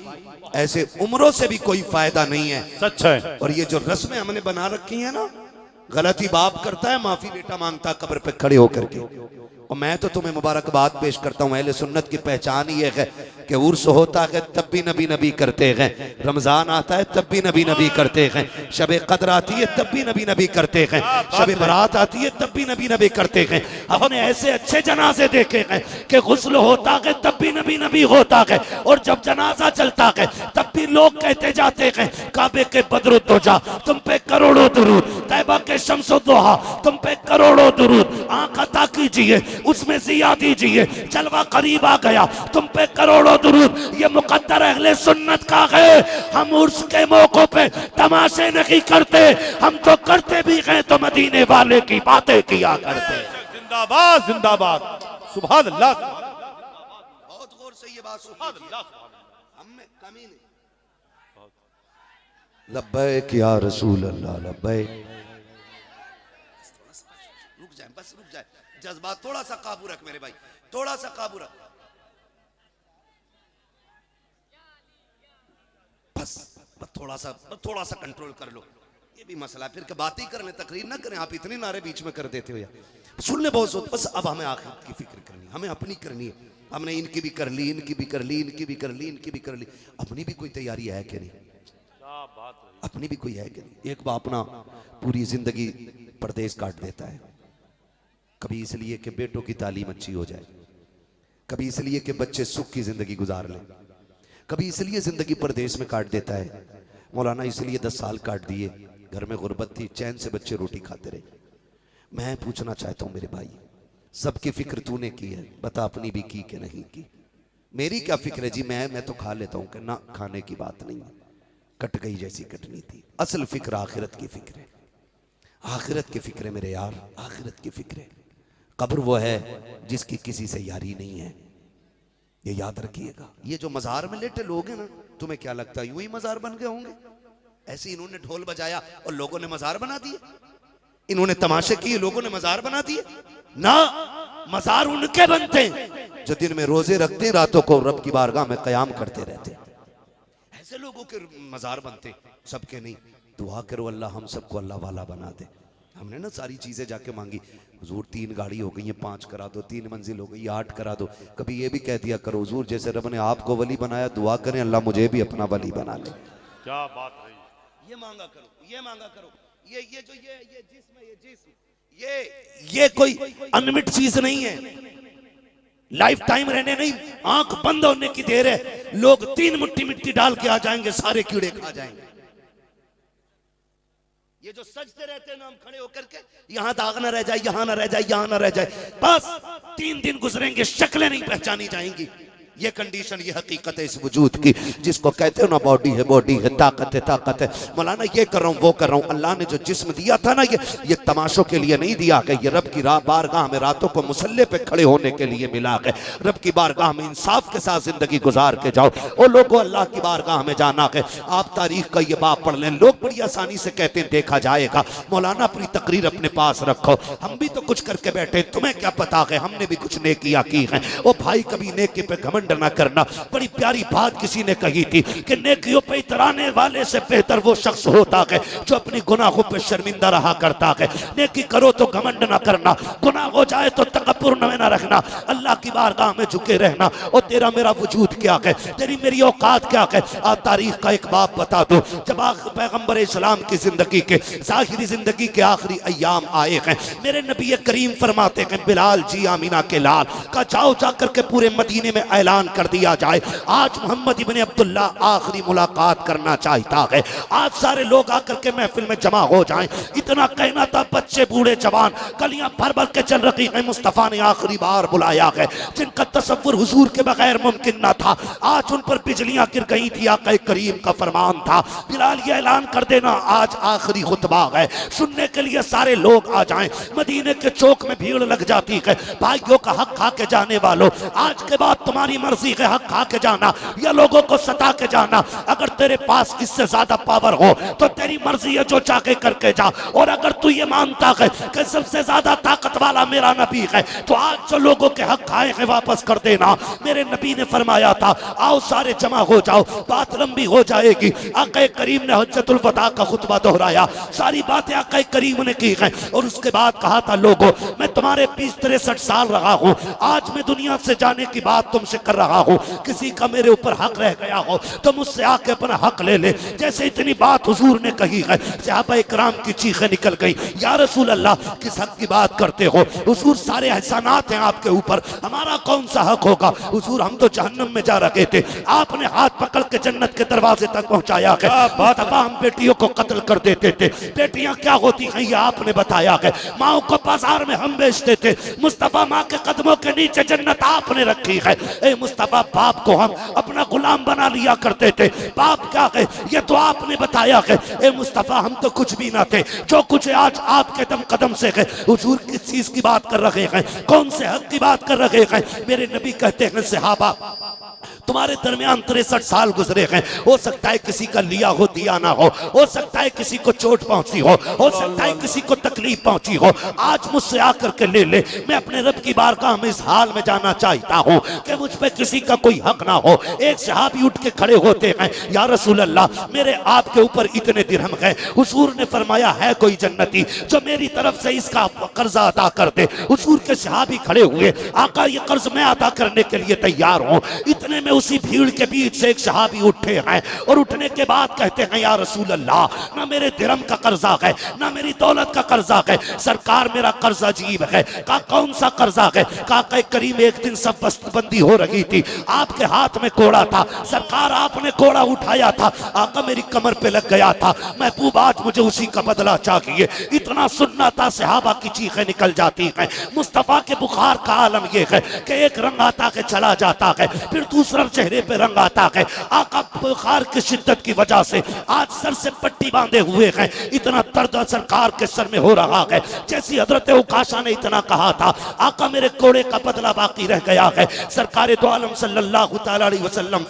ऐसे उम्रों से भी कोई फायदा नहीं है। सच है। और ये जो रस्में हमने बना रखी है ना, गलती बाप करता है, माफी बेटा मांगता कब्र पे खड़े होकर के। और मैं तो तुम्हें मुबारकबाद पेश करता हूँ, अहले सुन्नत की पहचान ये है कि उर्स होता है तब भी नबी नबी करते हैं, रमजान आता है तब भी नबी नबी करते हैं, शब कद्र आती है तब भी नबी नबी करते हैं, शब बरात आती है तब भी नबी नबी करते हैं। हमने ऐसे अच्छे जनाजे देखे हैं कि गुस्ल होता है तब भी नबी नबी होता है, और जब जनाजा चलता है तब भी लोग कहते जाते हैं काबे के बदरुद्दोजा तुम पे करोड़ों दुरूद, तैबा के शम्सुद्दोहा तुम पे करोड़ों दुरूद, आंख अता कीजिए उसमें जिया दीजिए, जलवा करीब आ गया तुम पे करोड़ों दुरूद। ये मुकद्दर अहले सुन्नत का है। हम उर्स के मौकों पे तमाशे नहीं करते, हम तो करते भी हैं तो मदीने वाले की बातें किया करते। जिंदाबाद जिंदाबाद, सुभान अल्लाह। बहुत गौर से ये बात सुनिए, हम में कमी नहीं। लब्बैक या रसूल अल्लाह लब्बैक। रुक जाए, बस रुक जाए, जज्बात थोड़ा सा काबू रख मेरे भाई, थोड़ा सा काबू रख, बस थोड़ा सा कंट्रोल कर लो। ये भी मसला फिर के बात ही कर ले, तकरीर ना करें। आप इतने नारे बीच में कर देते हो यार, सुनने बहुत। बस अब हमें आखिरत की फिक्र करनी, हमें अपनी करनी है। हमने इनकी भी कर ली, इनकी भी कर ली, इनकी भी कर ली, इनकी भी कर ली। अपनी भी कोई तैयारी है कि नहीं? अपनी भी कोई है कि नहीं? एक बाप ना पूरी जिंदगी परदेश काट देता है, कभी इसलिए कि बेटों की तालीम अच्छी हो जाए, कभी इसलिए कि बच्चे सुख की जिंदगी गुजार लें, कभी इसलिए जिंदगी परदेश में काट देता है। मौलाना इसलिए 10 साल काट दिए, घर में गुर्बत थी, चैन से बच्चे रोटी खाते रहे। मैं पूछना चाहता हूं मेरे भाई, सबकी फिक्र तूने की है, बता अपनी भी की कि नहीं की? मेरी क्या फिक्र है जी, मैं तो खा लेता हूं कि ना, खाने की बात नहीं है, कट गई जैसी कटनी थी। असल फिक्र आखिरत की फिक्र है, आखिरत की फिक्र है मेरे यार, आखिरत की फिक्र है। कब्र वो है जिसकी किसी से यारी नहीं है, ये याद रखिएगा। ये जो मजार में लेटे लोग हैं ना, तुम्हें क्या लगता है यूं ही मजार बन गए होंगे? ऐसे इन्होंने ढोल बजाया और लोगों ने मजार बना दिए, इन्होंने तमाशे किए लोगों ने मजार बना दिए ना। मजार उनके बनते हैं जो दिन में रोजे रखते, रातों को रब की बारगाह में कयाम करते रहते। ऐसे लोगों के मजार बनते, सबके नहीं। दुआ करो अल्लाह हम सबको अल्लाह वाला बना दे। हमने ना सारी चीजें जाके मांगी, हुजूर 3 गाड़ी हो गई है, 5 करा दो, 3 मंजिल हो गई, 8 करा दो। कभी ये भी कह दिया करो हुजूर जैसे रब ने आपको वली बनाया, दुआ करें अल्लाह मुझे भी अपना वली बना ले। क्या बात है। ये मांगा करो, ये मांगा करो। ये जो ये जिस्म, ये कोई अनमिट चीज नहीं है, लाइफ टाइम रहने नहीं, आंख बंद होने की देर है। लोग 3 मुट्ठी मिट्टी डाल के आ जाएंगे, सारे कीड़े खा जाएंगे। ये जो सजते रहते हैं ना हम खड़े होकर के, यहां दाग ना रह जाए, यहां ना रह जाए, यहां ना रह जाए, बस 3 दिन गुजरेंगे, शक्लें नहीं पहचानी जाएंगी। ये कंडीशन, ये हकीकत है इस वजूद की, जिसको कहते हो ना बॉडी है, बॉडी है, ताकत है, ताकत है। मौलाना ये कर रहा हूँ, वो कर रहा हूँ। अल्लाह ने जो जिस्म दिया था ना, ये तमाशों के लिए नहीं दिया कि ये रब की बारगाह में रातों को मुसल्ले पे खड़े होने के लिए मिला है। रब की बारगाह में इंसाफ के साथ जिंदगी गुजार के जाओ। और लोगों, अल्लाह की बारगाह में जाना है। आप तारीख का ये बाप पढ़ लें, लोग बड़ी आसानी से कहते हैं देखा जाएगा। मौलाना अपनी तकरीर अपने पास रखो, हम भी तो कुछ करके बैठे, तुम्हें क्या पता है हमने भी कुछ नेकियां की हैं। ओ भाई, कभी नेकी पे घमंड ना करना। बड़ी प्यारी बात किसी ने कही थी कि नेकियों पे इतराने वाले से बेहतर वो शख्स होता है जो अपनी गुनाहों पे शर्मिंदा रहा करता है। नेकी करो तो घमंड ना करना, गुनाह हो जाए तो तकब्बुर न रखना, अल्लाह की बारगाह में झुके रहना। और तेरा मेरा वजूद क्या है, तेरी मेरी औकात क्या है। आज तारीख का एक बाप बता दो, जब पैगंबर इस्लाम की जिंदगी के ज़ाहिरी जिंदगी के आखिरी अय्याम आए हैं, मेरे नबी करीम फरमाते हैं बिलाल जी आमीना के लाल का जाओ जाकर के पूरे मदीने में ऐलान कर दिया जाए, आज मोहम्मद इब्ने अब्दुल्ला आखिरी मुलाकात करना चाहता है। आज सारे लोग आकर के महफिल में जमा हो जाएं। इतना कहना था, बच्चे बूढ़े जवान गलियां भर भर के चल रही हैं। मुस्तफा ने आखिरी बार बुलाया है, जिनका तसव्वुर हुजूर के बगैर मुमकिन ना था। आज उन पर बिजलियां गिर गई थी। आका करीम का फरमान था, बिलाल ये ऐलान कर देना आज आखिरी खुतबा है, सुनने के लिए सारे लोग आ जाएं। मदीने के चौक में भीड़ लग जाती है। भाइयों का हक खा के जाने वालों, आज के बाद तुम्हारी मर्जी है, हक खा के जाना या लोगों को सता के जाना। अगर तेरे पास इससे ज्यादा पावर हो तो तेरी मर्जी है, जो चाहे करके जा। और अगर तू ये मानता है कि सबसे ज्यादा ताकत वाला मेरा नबी है, तो आज जो लोगों के हक खाए हैं वापस कर देना। मेरे नबी ने फरमाया था, आओ सारे जमा हो जाओ, बात लंबी हो जाएगी। आका करीम ने हज्जतुल वदा का खुतबा दोहराया, सारी बातें आका करीम ने की हैं। और उसके बाद कहा था, लोगों मैं तुम्हारे 20-63 साल रहा हूँ, आज मैं दुनिया से जाने की बात तुमसे कर रहा हूँ। किसी का मेरे ऊपर हक रह गया हो तो मुझसे आके अपना हक ले ले। जैसे इतनी बात हुजूर ने कही है, सहाबा इकराम की चीखें निकल गई, या रसूल अल्लाह किस हक की बात करते हो हुजूर, सारे एहसानात हैं आपके ऊपर, हमारा कौन सा हक होगा। हुजूर हम तो जहन्नम में जा रहे थे, आपने हाथ पकड़ के जन्नत के दरवाजे तक पहुंचाया है। मुस्तफा हम बेटियों को कत्ल कर देते थे, बेटियां क्या होती हैं ये आपने बताया है। माओ को बाजार में हम बेचते थे, मुस्तफा माँ के कदमों के नीचे जन्नत आपने रखी है। ए मुस्तफा, बाप को हम अपना गुलाम बना लिया करते थे, बाप क्या है ये तो आपने बताया है। ए मुस्तफा हम तो कुछ भी ना थे, जो कुछ आज आपके दम कदम से है। हुजूर किस चीज की बात कर रहे हैं, कौन से हक की बात कर रहे हैं। मेरे नबी कहते हैं, सहाबा तुम्हारे दरमियान 63 साल गुजरे हैं, हो सकता है किसी का लिया हो दिया ना हो सकता है किसी को चोट पहुंची हो सकता है किसी को तकलीफ पहुंची हो। आज मुझसे आकर के ले ले, मैं अपने रब की बारगाह में इस हाल में जाना चाहता हूं कि मुझ पे किसी का कोई हक ना हो। एक सहाबी उठ के खड़े होते हैं, या रसूल अल्लाह मेरे आपके ऊपर इतने दिरहम हैं। हुजूर ने फरमाया, है कोई जन्नती जो मेरी तरफ से इसका कर्जा अदा कर दे। हुजूर के सहाबी खड़े हुए, आका ये कर्ज मैं अदा करने के लिए तैयार हूं। इतने में उसी भीड़ के बीच से एक सहाबी उठे हैं और उठने के बाद कहते हैं, या रसूल अल्लाह ना मेरे दिरहम का कर्जा है ना मेरी दौलत का कर्जा है, सरकार मेरा कर्जा अजीब है। का कौन सा कर्जा है? काका करीम एक दिन सब बंदी हो रही थी, आपके हाथ में कोड़ा था, सरकार आपने कोड़ा उठाया था, आका मेरी कमर पे लग गया था, महबूब आज मुझे उसी का बदला चाहिए। इतना सुनना था, सहाबा की चीखें निकल जाती हैं। मुस्तफा के बुखार का आलम यह है कि एक रंग आता है चला जाता है, फिर दूसरा चेहरे पे रंग आता है। आका बुखार की शिद्दत की वजह से आज सर से पट्टी बांधे हुए हैं, इतना दर्द सरकार के सर में हो रहा है। जैसी हजरत उकाशा ने इतना कहा था, आका मेरे कोड़े का बदला बाकी रह गया है। सरकार दो आलम सल्लल्लाहु तआला अलैहि वसल्लम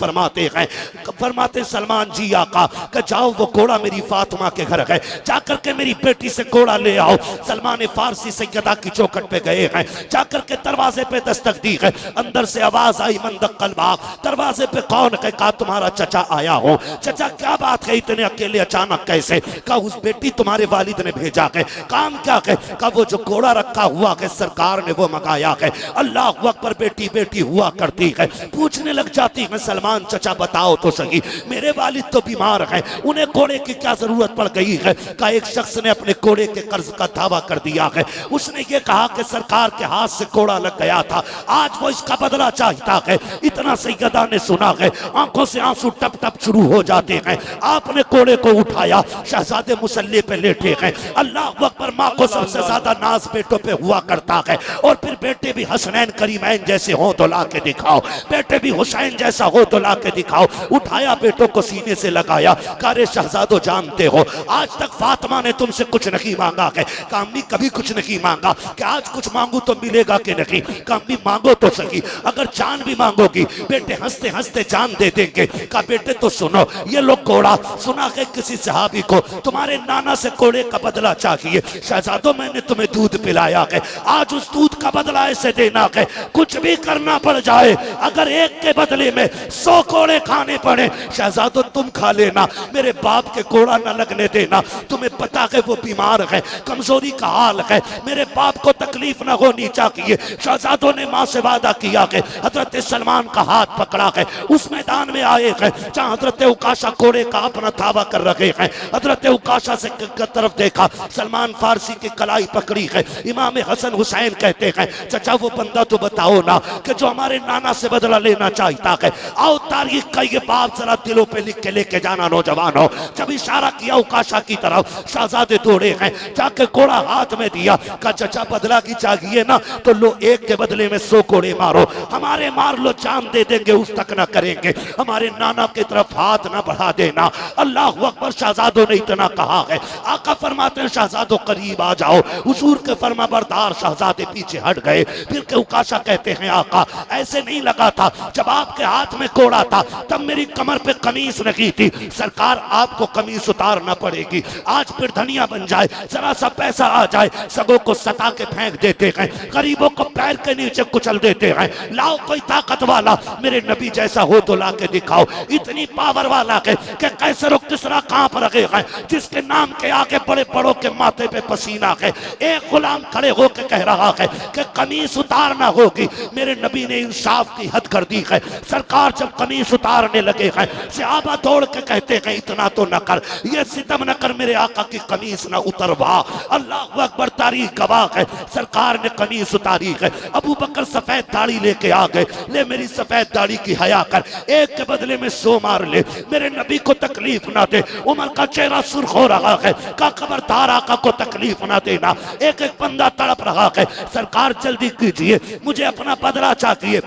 फरमाते सलमान जी आका कि जाओ वो कोड़ा मेरी फातिमा के घर है, जाकर के मेरी बेटी से कोड़ा ले आओ। सलमान फारसी सैयदा की चौखट पे गए हैं, जाकर के दरवाजे पे दस्तक दी है, अंदर से आवाज आई, मंदक़ल बाब। दरवाजे पे कौन है? कहा तुम्हारा चचा आया हो। चचा क्या बात है, इतने अकेले अचानक कैसे? कहा उस बेटी तुम्हारे वालिद ने भेजा है। काम क्या है? कहा वो जो कोड़ा रखा हुआ है सरकार ने वो मंगाया है। अल्लाह अकबर, बेटी बेटी हुआ करती है। पूछने लग जाती है, सलमान चचा बताओ तो सही, मेरे वालिद तो बीमार हैं, उन्हें कोड़े की क्या जरूरत पड़ गई है? कहा एक शख्स ने अपने कोड़े के कर्ज का दावा कर दिया है। उसने ये कहा कि सरकार के हाथ से कोड़ा लग गया था, आज वो इसका बदला चाहता है। इतना सैयदा ने सुना है, आंखों से आंसू टप टप शुरू हो जाते हैं। आपने कोड़े को उठाया, शहजादे मुसल्ले पे लेटे हैं। अल्लाह अकबर। माँ को सबसे ज्यादा नाज बेटों पे हुआ करता है, और फिर बेटे भी हसनैन करीमैन जैसे हो तो ला के दिखाओ, बेटे भी हुसैन जैसा हो तो ला के दिखाओ। उठाया बेटों को सीने से लगाया, कारे शहजादो जानते हो आज तक फातिमा ने तुमसे कुछ नहीं मांगा है। कामी कभी कुछ नहीं मांगा कि आज कुछ मांगू तो मिलेगा कि नहीं। कामी मांगो तो सही, अगर जान भी मांगोगी बेटे हंसते हंसते जान दे देंगे। का बेटे तो सुनो, ये लो कोड़ा। सुना है किसी सहाबी को तुम्हारे नाना से कोड़े का बदला चाहिए। शहजादो मैंने तुम्हें दूध पिलाया है, आज उस दूध का बदला ऐसे देना है कुछ भी करना पड़ जाए, अगर एक के बदले में 100 कोड़े खाने पड़े शहजादो तुम खा लेना, मेरे बाप के कोड़ा न लगने देना। तुम्हें पता है वो बीमार है, कमजोरी का हाल है, मेरे बाप को तकलीफ न होनी चाहिए। शहजादों ने माँ से वादा किया कि हजरत सलमान का हाथ पकड़ा है, उस मैदान में आए हैं जहाँ हजरत उकाशा कोड़े का अपना दावा कर रहे हैं। हजरत उकाशा से तरफ देखा, सलमान फारसी की कलाई पकड़ी है। इमाम हसन हुसैन कहते हैं चचा वो बंदा तो बताओ ना कि जो हमारे नाना से बदला लेना चाहता है। आओ तारीख का ये बाप जरा दिलों पे लिख के लेके जाना नौजवानों। जब इशारा किया उकाशा की तरफ, शहजादे दौड़े हैं, जाके कोड़ा हाथ में दिया। कहा चचा बदला की चाहिए ना तो लो, एक के बदले में 100 कोड़े मारो, हमारे मार लो जान दे देंगे, उस तक ना करेंगे, हमारे नाना की तरफ हाथ ना बढ़ा देना। अल्लाह अकबर। शहजादों ने इतना कहा है, आका फरमाते हैं शहजादों करीब आ जाओ। हुजूर के फरमा बरदार शहजादे पीछे हट गए। फिर के उकाशा कहते हैं आका ऐसे नहीं लगा था, जब आपके हाथ में कोड़ा था तब मेरी कमर पे कमीज नहीं थी, सरकार आपको कमीज उतारना पड़ेगी। आज फिर धनिया बन जाए, जरा सा पैसा आ जाए, सबों को सता के फेंक देते हैं, गरीबों को पैर के नीचे कुचल देते हैं। लाओ कोई ताकत वाला, मेरे नबी जैसा हो तो ला के दिखाओ। इतनी पावर वाला है कि कैसर किसरा कांप रहे हैं, जिसके नाम के आगे बड़े बड़ों के माथे पे पसीना है। एक गुलाम खड़े होकर कह रहा है कि कमीज उतारना होगी। मेरे नबी ने इंसाफ की हद कर दी है। सरकार जब कमीज उतारने लगे हैं, सहाबा दौड़ के कहते हैं इतना तो न कर, ये सितम न कर, मेरे आका की कमीज न उतरवा। अल्लाह अकबर। तारीख गवाह है, सरकार ने कमीज उतारी है। अबू बकर सफेद दाढ़ी लेके आ गए, ले मेरी सफेद दाढ़ी की हया कर, एक के बदले में 100 मार ले, मेरे नबी को तकलीफ ना दे। उमर का चेहरा सुर्ख हो रहा है, का खबरदार आका को तकलीफ ना देना। एक एक बंदा तड़प रहा है, सरकार जल्दी कीजिए, मुझे अपना बदला चाहिए।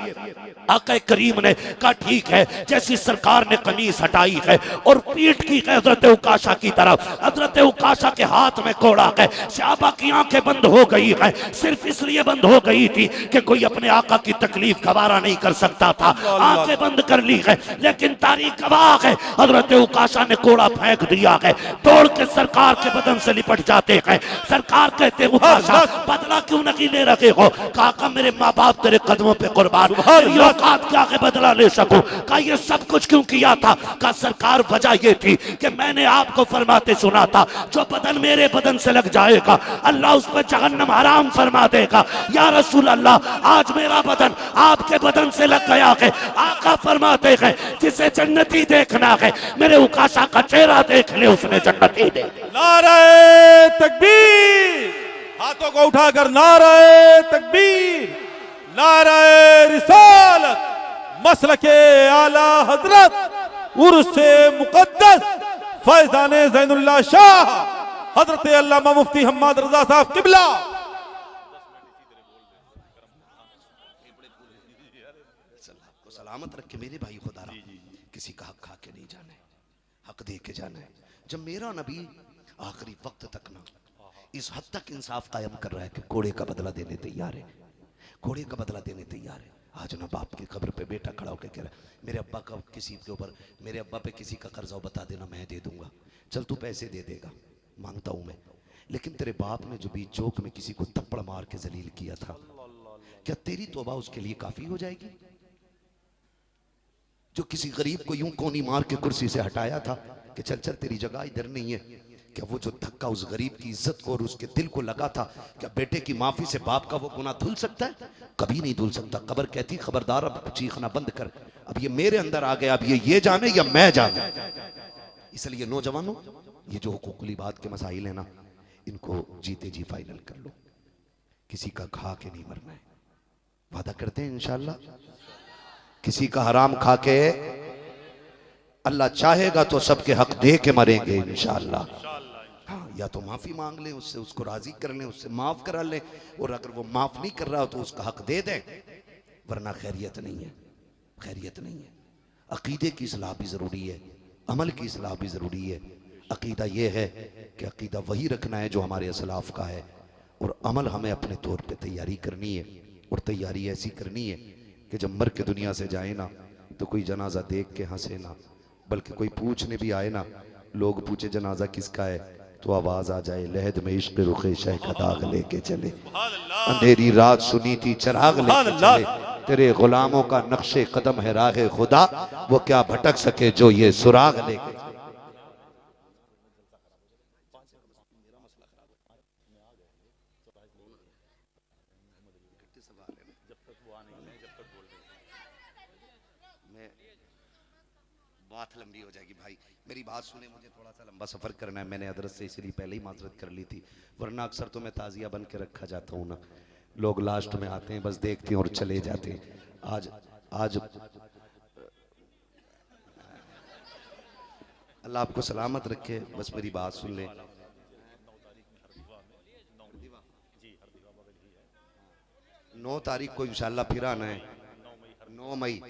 आका करीम ने कहा ठीक है। जैसी सरकार ने कमीज हटाई है और पीठ की है हजरत उकाशा की तरफ, हजरत उकाशा के हाथ में कोड़ा है। सहाबा की आंखें बंद हो गई है, सिर्फ इसलिए बंद हो गई थी कि कोई अपने आका की तकलीफ गवारा नहीं कर सकता था, आंखें बंद कर ली है। लेकिन तारीख गवाह है, हजरत उकाशा ने कोड़ा फेंक दिया है, तोड़ के सरकार के बदन से लिपट जाते हैं। सरकार कहते उकाशा बदला क्यों नहीं ले रहे हो? काका मेरे माँ बाप तेरे कदमों पे कुर्बान, क्या के बदला ले सकूं। का ये सब कुछ क्यों किया था? का सरकार वजह ये थी कि मैंने आपको फरमाते सुना था जो बदन मेरे बदन से लग जाएगा अल्लाह उस पर जहन्नम हराम फरमा देगा। या रसूल अल्लाह आज मेरा बदन आपके बदन से लग गया है। आका फरमाते हैं जिसे जन्नती देखना है मेरे उकाशा का चेहरा देख ले, उसने जन्नती दे। नारे तकबीर, हाथों को उठाकर नारे तकबीर, नारे रिसालत, मसलके आला हजरत उर्से मुकद्दस फैजाने ज़ैनुल्लाह शाह हजरत अल्लामा मुफ्ती हम्माद रजा साहब किबला। सलामत रखे मेरे भाई खुदा, किसी का हक खा के नहीं जाना है, हक दे के जाना है। जब मेरा नबी आखिरी वक्त तक ना इस हद तक इंसाफ कायम कर रहा है कि कोड़े का बदला देने तैयार है, कोड़े का बदला देने तैयार है। आज ना बाप की कब्र पे बेटा खड़ा होकर कह रहा है मेरे अब्बा का किसी के ऊपर, मेरे अब्बा पे किसी का कर्जा बता देना, मैं दे दूंगा, चल तू पैसे दे देगा, मांगता हूं मैं। लेकिन तेरे बाप ने जो बीच चौक में किसी को थप्पड़ मार के जलील किया था, क्या तेरी तौबा उसके लिए काफी हो जाएगी? जो किसी गरीब को यूं कोनी मार के कुर्सी से हटाया था कि चल चल तेरी जगह इधर नहीं है, क्या वो जो धक्का उस गरीब की इज्जत को और उसके दिल को लगा था, क्या बेटे की माफी से बाप का वो गुनाह धुल सकता है? कभी नहीं धुल सकता। कब्र कहती खबरदार अब चीखना बंद कर, अब ये मेरे अंदर आ गया, अब ये जाने या मैं जाने। इसलिए नौजवानों ये जो हुकूकुल इबाद के मसाइल है ना, इनको जीते जी फाइनल कर लो, किसी का खा के नहीं मरना है, वादा करते हैं इंशाल्लाह। किसी का हराम खा के, अल्लाह चाहेगा तो सबके हक दे के मरेंगे इंशाल्लाह। हाँ, या तो माफी मांग लें उससे, उसको राजी कर लें, उससे माफ करा लें, और अगर वो माफ नहीं कर रहा हो तो उसका हक दे दें, वरना खैरियत नहीं है, खैरियत नहीं है। अकीदे की इस्लाह भी जरूरी है, अमल की इस्लाह भी जरूरी है। अकीदा ये है कि अकीदा वही रखना है जो हमारे असलाफ का है, और अमल हमें अपने तौर पे तैयारी करनी है, और तैयारी ऐसी करनी है कि जब मर के दुनिया से जाए ना तो कोई जनाजा देख के हंसे ना, बल्कि कोई पूछने भी आए ना, लोग पूछे जनाजा किसका है, तो आवाज आ जाए लहद में इश्क रुखे शह का दाग लेके चले, अंधेरी रात सुनी थी चराग लेके चले, तेरे गुलामों का नक्शे कदम है राहे खुदा, वो क्या भटक सके जो ये सुराग लेके। बात लंबी हो जाएगी भाई, मेरी बात सुने, मुझे थोड़ा सा लंबा सफर करना है। मैंने हजरत से इसलिए पहले ही माजरत कर ली थी, वरना अक्सर तो मैं ताजिया बन के रखा जाता हूँ ना, लोग लास्ट में आते हैं बस देखते हैं और चले जाते हैं। आज आज अल्लाह आपको सलामत रखे, बस मेरी बात सुन ले। 9 तारीख को इंशाल्लाह फिर आना है, 9 मई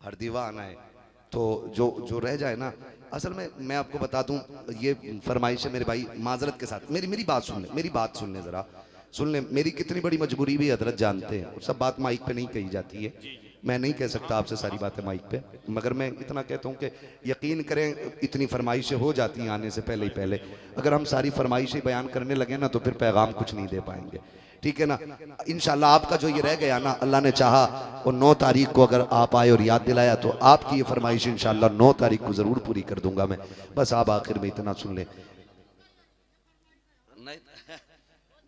हरदीवा आना है। तो जो रह जाए ना, असल में मैं आपको बता दूं, ये फरमाइश है मेरे भाई, माजरत के साथ मेरी बात सुन ले, मेरी बात सुन ले, जरा सुन ले, मेरी कितनी बड़ी मजबूरी भी हजरत जानते हैं, और सब बात माइक पे नहीं कही जाती है, मैं नहीं कह सकता आपसे सारी बातें माइक पे, मगर मैं इतना कहता हूँ कि यकीन करें इतनी फरमाइशें हो जाती हैं आने से पहले ही पहले, अगर हम सारी फरमाइशें बयान करने लगे ना तो फिर पैगाम कुछ नहीं दे पाएंगे, ठीक है ना। इंशाल्लाह आपका जो ये रह गया ना, अल्लाह ने चाहा और 9 तारीख को अगर आप आए और याद दिलाया तो आपकी ये फरमाइश इंशाल्लाह 9 तारीख को जरूर पूरी कर दूंगा मैं। बस आप आखिर में इतना सुन ले, नहीं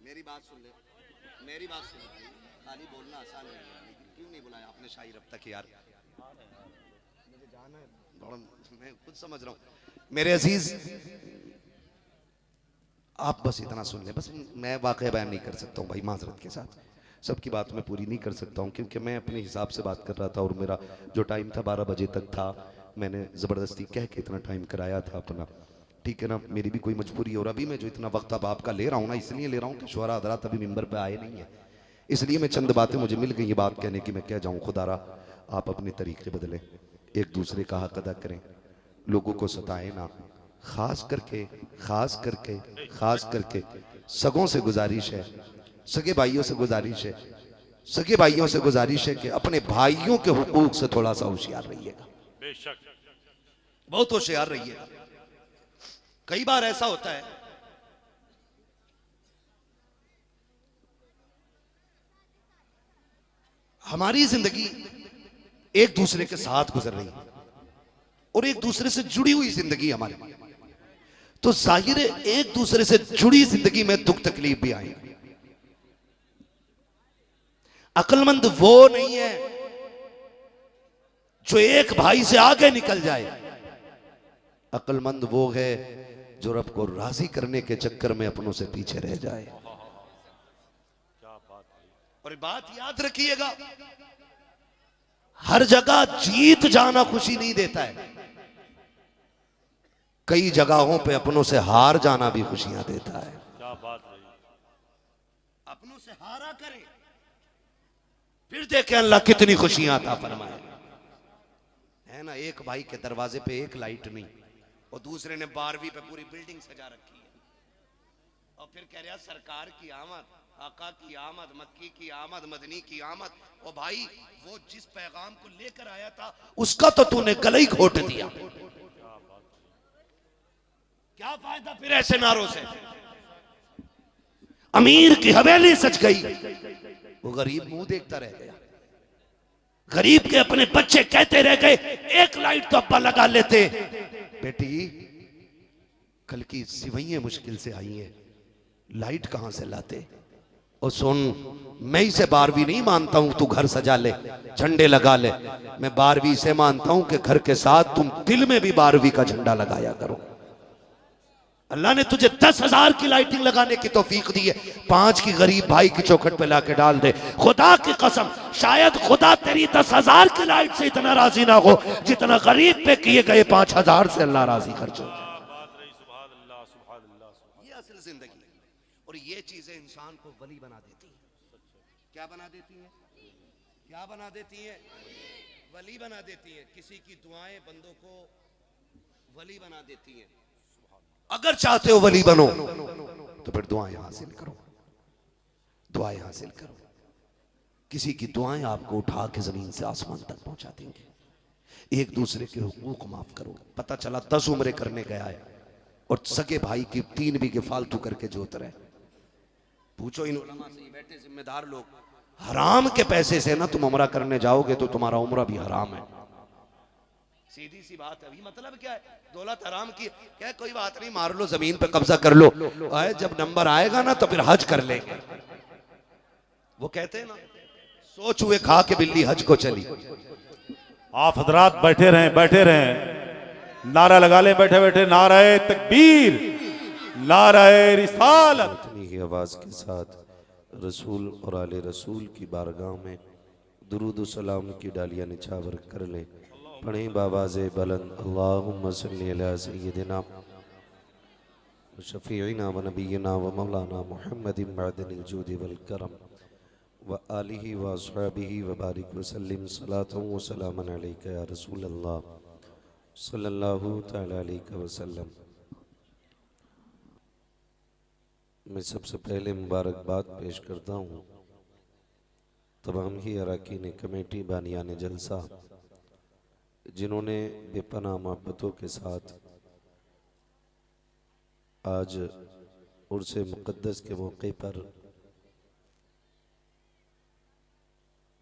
मेरी बात सुन ले, मेरी बात सुन ले, खाली बोलना आसान नहीं है, क्यों नहीं बुलाया आपने शाही अब तक यार, मुझे जाना है, मैं खुद समझ रहा हूँ मेरे अजीज, आप बस इतना सुन ले, बस मैं वाकया बयान नहीं कर सकता हूँ भाई, माजरत के साथ सबकी बात मैं पूरी नहीं कर सकता हूँ, क्योंकि मैं अपने हिसाब से बात कर रहा था और मेरा जो टाइम था 12 बजे तक था, मैंने ज़बरदस्ती कह के इतना टाइम कराया था अपना, ठीक है ना, मेरी भी कोई मजबूरी है, और अभी मैं जो इतना वक्त अब आपका ले रहा हूँ ना, इसलिए ले रहा हूँ कि शुरा हज़रात अभी मिंबर पे आए नहीं है, इसलिए मैं चंद बातें मुझे मिल गई ये बात कहने की, मैं कह जाऊँ खुदारा आप अपने तरीके बदलें, एक दूसरे का हक अदा करें, लोगों को सताएं ना, खास करके सगों से गुजारिश है, सगे भाइयों से गुजारिश है, सगे भाइयों से गुजारिश है कि अपने भाइयों के हुकूक से थोड़ा सा होशियार रहिएगा, बेशक बहुत होशियार रहिएगा। कई बार ऐसा होता है हमारी जिंदगी एक दूसरे के साथ गुजर रही है और एक दूसरे से जुड़ी हुई जिंदगी हमारी, तो जाहिर है एक दूसरे से जुड़ी जिंदगी में दुख तकलीफ भी आएगी। अक्लमंद वो नहीं है जो एक भाई से आगे निकल जाए, अक्लमंद वो है जो रब को राजी करने के चक्कर में अपनों से पीछे रह जाए। और बात याद रखिएगा, हर जगह जीत जाना खुशी नहीं देता है, कई जगहों पे अपनों से हार जाना भी खुशियां देता है। क्या बात है, अपनों से हारा करे फिर देखें अल्लाह कितनी खुशियां अता फरमाए, है ना। एक भाई के दरवाजे पे एक लाइट नहीं और दूसरे ने 12वीं पे पूरी बिल्डिंग सजा रखी है, और फिर कह रहा सरकार की आमद, आका की आमद, मक्की की आमद, मदनी की आमद। और भाई वो जिस पैगाम को लेकर आया था उसका तो तूने गला ही घोट दिया, क्या फायदा फिर ऐसे नारों से। अमीर की हवेली सज गई, वो गरीब मुंह देखता रह गया, गरीब के अपने बच्चे कहते रह गए एक लाइट तो अब्बा लगा लेते। बेटी कल की सिवैयां मुश्किल से आई हैं, लाइट कहां से लाते। और सुन, मैं इसे 12वीं नहीं मानता हूं तू घर सजा ले, झंडे लगा ले, मैं 12वीं से मानता हूं कि घर के साथ तुम दिल में भी 12वीं का झंडा लगाया करो। अल्लाह ने तुझे 10,000 की लाइटिंग लगाने की तौफीक दी है, 5 की गरीब भाई की चौखट पे लाके डाल दे। खुदा की कसम, शायद खुदा तेरी 10,000 की लाइट से इतना राजी ना हो जितना गरीब पे किए गए 5,000 से अल्लाह राजी खर्च हो। ये असल जिंदगी और ये चीजें इंसान को वली बना देती हैं। क्या बना देती हैं? क्या बना देती हैं? वली बना देती हैं। किसी की दुआएं बंदों को वली बना देती हैं। अगर चाहते हो वली बनो तो फिर दुआएं हासिल करो, दुआएं हासिल करो। किसी की दुआएं आपको उठा के जमीन से आसमान तक पहुंचा देंगे। एक दूसरे के हुकूक माफ करो। पता चला 10 उम्रें करने गया है और सगे भाई की 3 बीघे फालतू करके जोत रहे। पूछो इन उलमा से, बैठे जिम्मेदार लोग, हराम के पैसे से ना तुम उम्रा करने जाओगे तो तुम्हारा उम्रा भी हराम है। सीधी सी बात है। अभी मतलब क्या है? दौलत हराम की क्या? कोई बात नहीं, मार लो, जमीन पे कब्जा कर लो, आए जब नंबर आएगा ना तो फिर हज कर लेंगे। वो कहते हैं ना, सोच हुए खा के बिल्ली हज को चली। आप हजरात बैठे रहें, बैठे रहें, नारा लगा ले बैठे बैठे, नाराए तकबीर, नाराए रिसालत। इतनी ही आवाज के साथ रसूल और आले रसूल की बारगाह में दुरूद सलाम की डालियां निछावर कर ले। पढ़ें बावाज़े बुलंद, अल्लाहुम्मा सल्ली अला सय्यिदिना शफीइना व नबीना व मौलाना मुहम्मदिन मअदनिल जूदि वल करम व आलिहि व अस्हाबिहि व बारिक व सल्लिम सलातन व सलामन अलैका या रसूल अल्लाह सल्लल्लाहु तआला अलैहि वसल्लम। मैं सबसे पहले मुबारकबाद पेश करता हूँ तमाम ही अरकान कमेटी बानियान जलसा, जिन्होंने बेपनाह मोहब्बतों के साथ आज उर्से मुक़द्दस के मौके पर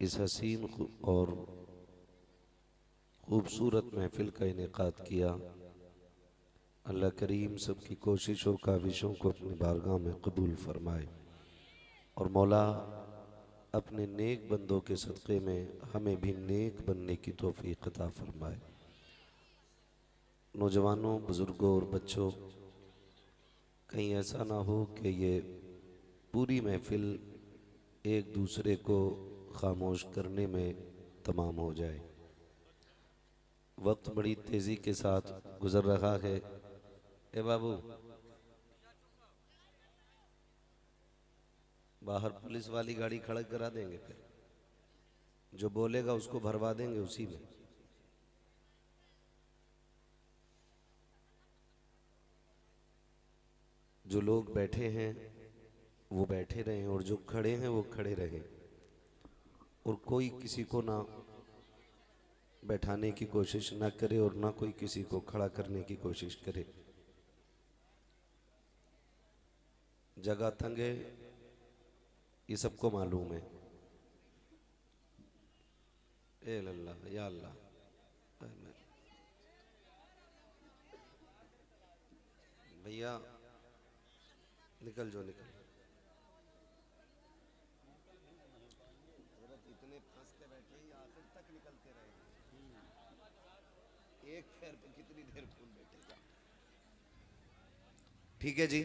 इस हसीन और ख़ूबसूरत महफ़िल का इनेकाद किया। अल्लाह करीम सबकी कोशिशों काविशों को अपनी बारगाह में कबूल फरमाए और मौला अपने नेक बंदों के सदक़े में हमें भी नेक बनने की तौफ़ीक़ अता फरमाए। नौजवानों, बुज़ुर्गों और बच्चों, कहीं ऐसा ना हो कि ये पूरी महफ़िल एक दूसरे को खामोश करने में तमाम हो जाए। वक्त बड़ी तेज़ी के साथ गुज़र रहा है। ए बाबू, बाहर पुलिस वाली गाड़ी खड़ा करा देंगे, फिर जो बोलेगा उसको भरवा देंगे उसी में। जो लोग बैठे हैं वो बैठे रहें और जो खड़े हैं वो खड़े रहें, और कोई किसी को ना बैठाने की कोशिश ना करे और ना कोई किसी को खड़ा करने की कोशिश करे। जगह तंग है, ये सबको मालूम है। ए अल्लाह, या अल्लाह, भैया निकल जो निकल। इतने फंस के बैठे ही आखिर तक निकलते रहे। एक पैर पे कितनी देर कौन बैठेगा? ठीक है जी,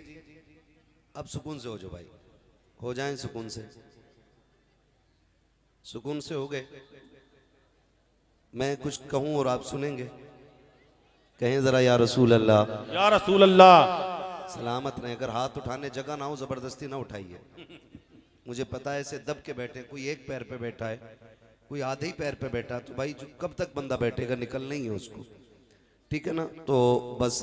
अब सुकून से हो जो भाई, हो जाएं सुकून से। सुकून से हो गए? मैं कुछ कहूं और आप सुनेंगे। कहें जरा या रसूल अल्लाह, या रसूल अल्लाह। सलामत रहे। अगर हाथ उठाने जगह ना हो जबरदस्ती ना उठाइए। मुझे पता है ऐसे दब के बैठे, कोई एक पैर पे बैठा है, कोई आधे ही पैर पे बैठा, तो भाई जो कब तक बंदा बैठेगा, निकलना ही है उसको, ठीक है ना? तो बस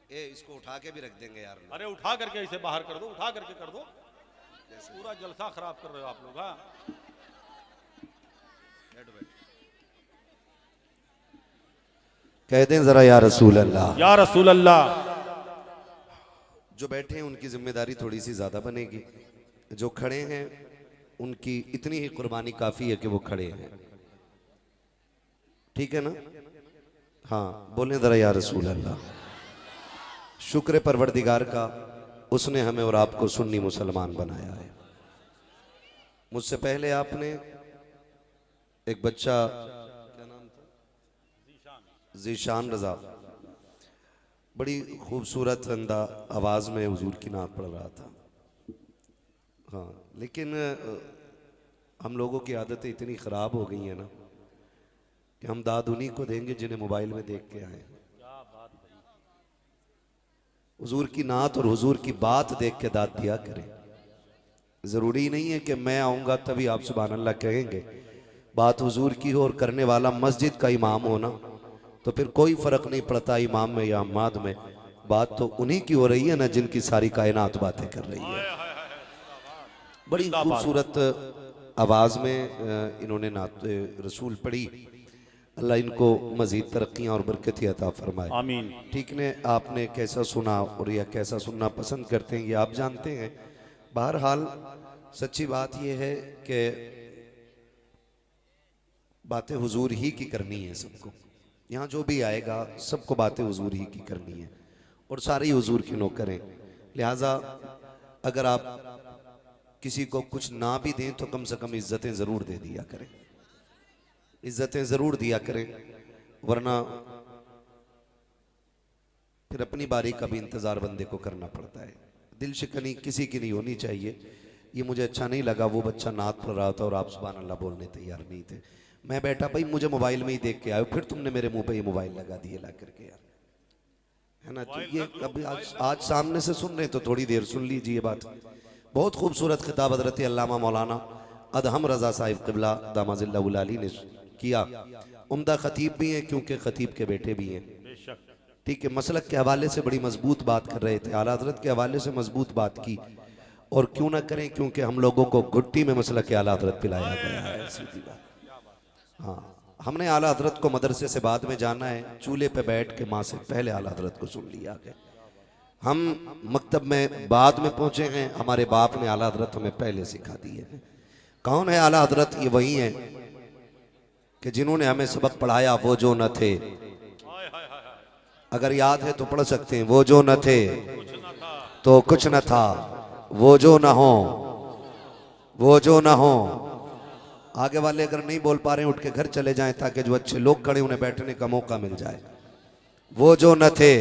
ए इसको उठा के भी रख देंगे यार। अरे उठा करके इसे बाहर कर दो, उठा करके कर दो, पूरा जलसा खराब कर रहे हो आप लोग। हाँ, कह दें जरा या रसूल अल्लाह, या रसूल अल्लाह। जो बैठे हैं उनकी जिम्मेदारी थोड़ी सी ज्यादा बनेगी, जो खड़े हैं उनकी इतनी ही कुर्बानी काफी है कि वो खड़े हैं, ठीक है ना? हाँ, बोलें जरा या रसूल अल्लाह। शुक्र परवरदिगार का, उसने हमें और आपको सुन्नी मुसलमान बनाया है। मुझसे पहले आपने एक बच्चा, क्या नाम था, जीशान रजा, बड़ी खूबसूरत आवाज़ में हुजूर की नात पढ़ रहा था। हाँ, लेकिन हम लोगों की आदतें इतनी ख़राब हो गई हैं ना कि हम दाद उन्हीं को देंगे जिन्हें मोबाइल में देख के आए। हुजूर की नात और हुजूर की बात देख के दाद दिया करें। ज़रूरी नहीं है कि मैं आऊँगा तभी आप सुभान अल्लाह कहेंगे। बात हुजूर की हो और करने वाला मस्जिद का इमाम हो ना, तो फिर कोई फ़र्क नहीं पड़ता इमाम में या अम्माद में। बात तो उन्हीं की हो रही है ना जिनकी सारी कायनात बातें कर रही है। बड़ी खूबसूरत आवाज़ में इन्होंने नात रसूल पढ़ी। अल्लाह इनको मज़ीद तरक्कियाँ और बरकत अता फरमाए, आमीन। ठीक ने आपने कैसा सुना और या कैसा सुनना पसंद करते हैं ये आप जानते हैं। बहरहाल सच्ची बात यह है कि बातें हुजूर ही की करनी है सबको। यहाँ जो भी आएगा सबको बातें हुजूर ही की करनी है और सारे ही हुजूर की नौकर हैं। लिहाजा अगर आप किसी को कुछ ना भी दें तो कम से कम इज्जतें ज़रूर दे दिया करें, इज्जतें ज़रूर दिया करें, वरना फिर अपनी बारी का भी इंतज़ार बंदे को करना पड़ता है। दिल शिकनी किसी की नहीं होनी चाहिए। ये मुझे अच्छा नहीं लगा, वो बच्चा नात पढ़ रहा था और आप सुभान अल्लाह बोलने तैयार नहीं थे। मैं बैठा, भाई मुझे मोबाइल में ही देख के आए, फिर तुमने मेरे मुंह पे ये मोबाइल लगा दिए ला करके यार, है ना। तो ये अभी आज सामने से सुन रहे तो थोड़ी देर सुन लीजिए बात। बहुत खूबसूरत खिताब हज़रत अल्लामा मौलाना अदहम रज़ा साहिब क़िबला दामाजिल्लाहुल अली ने किया। उम्दा खतीब भी हैं क्योंकि खतीब के बेटे भी हैं, ठीक है। मसलक के हवाले से बड़ी मजबूत बात कर रहे थे, आला हज़रत के हवाले से मजबूत बात की। और क्यों ना करें, क्योंकि हम लोगों को घुट्टी में मसलक के आला हज़रत पिलाया गया है, सीधी बात। हाँ, हमने आला हज़रत को मदरसे से बाद में जाना है, चूल्हे पे बैठ के माँ से पहले आला हज़रत को सुन लिया गया। हम मकतब में बाद में पहुँचे हैं, हमारे बाप ने आला हज़रत हमें पहले सिखा दिए हैं। कौन है आला हज़रत? ये वही हैं कि जिन्होंने हमें सबक पढ़ाया, वो जो न थे। अगर याद है तो पढ़ सकते हैं। वो जो न थे तो कुछ न था, वो जो न हो, वो जो न हो। आगे वाले अगर नहीं बोल पा रहे हैं उठ के घर चले जाएं ताकि जो अच्छे लोग खड़े उन्हें बैठने का मौका मिल जाए। वो जो न थे,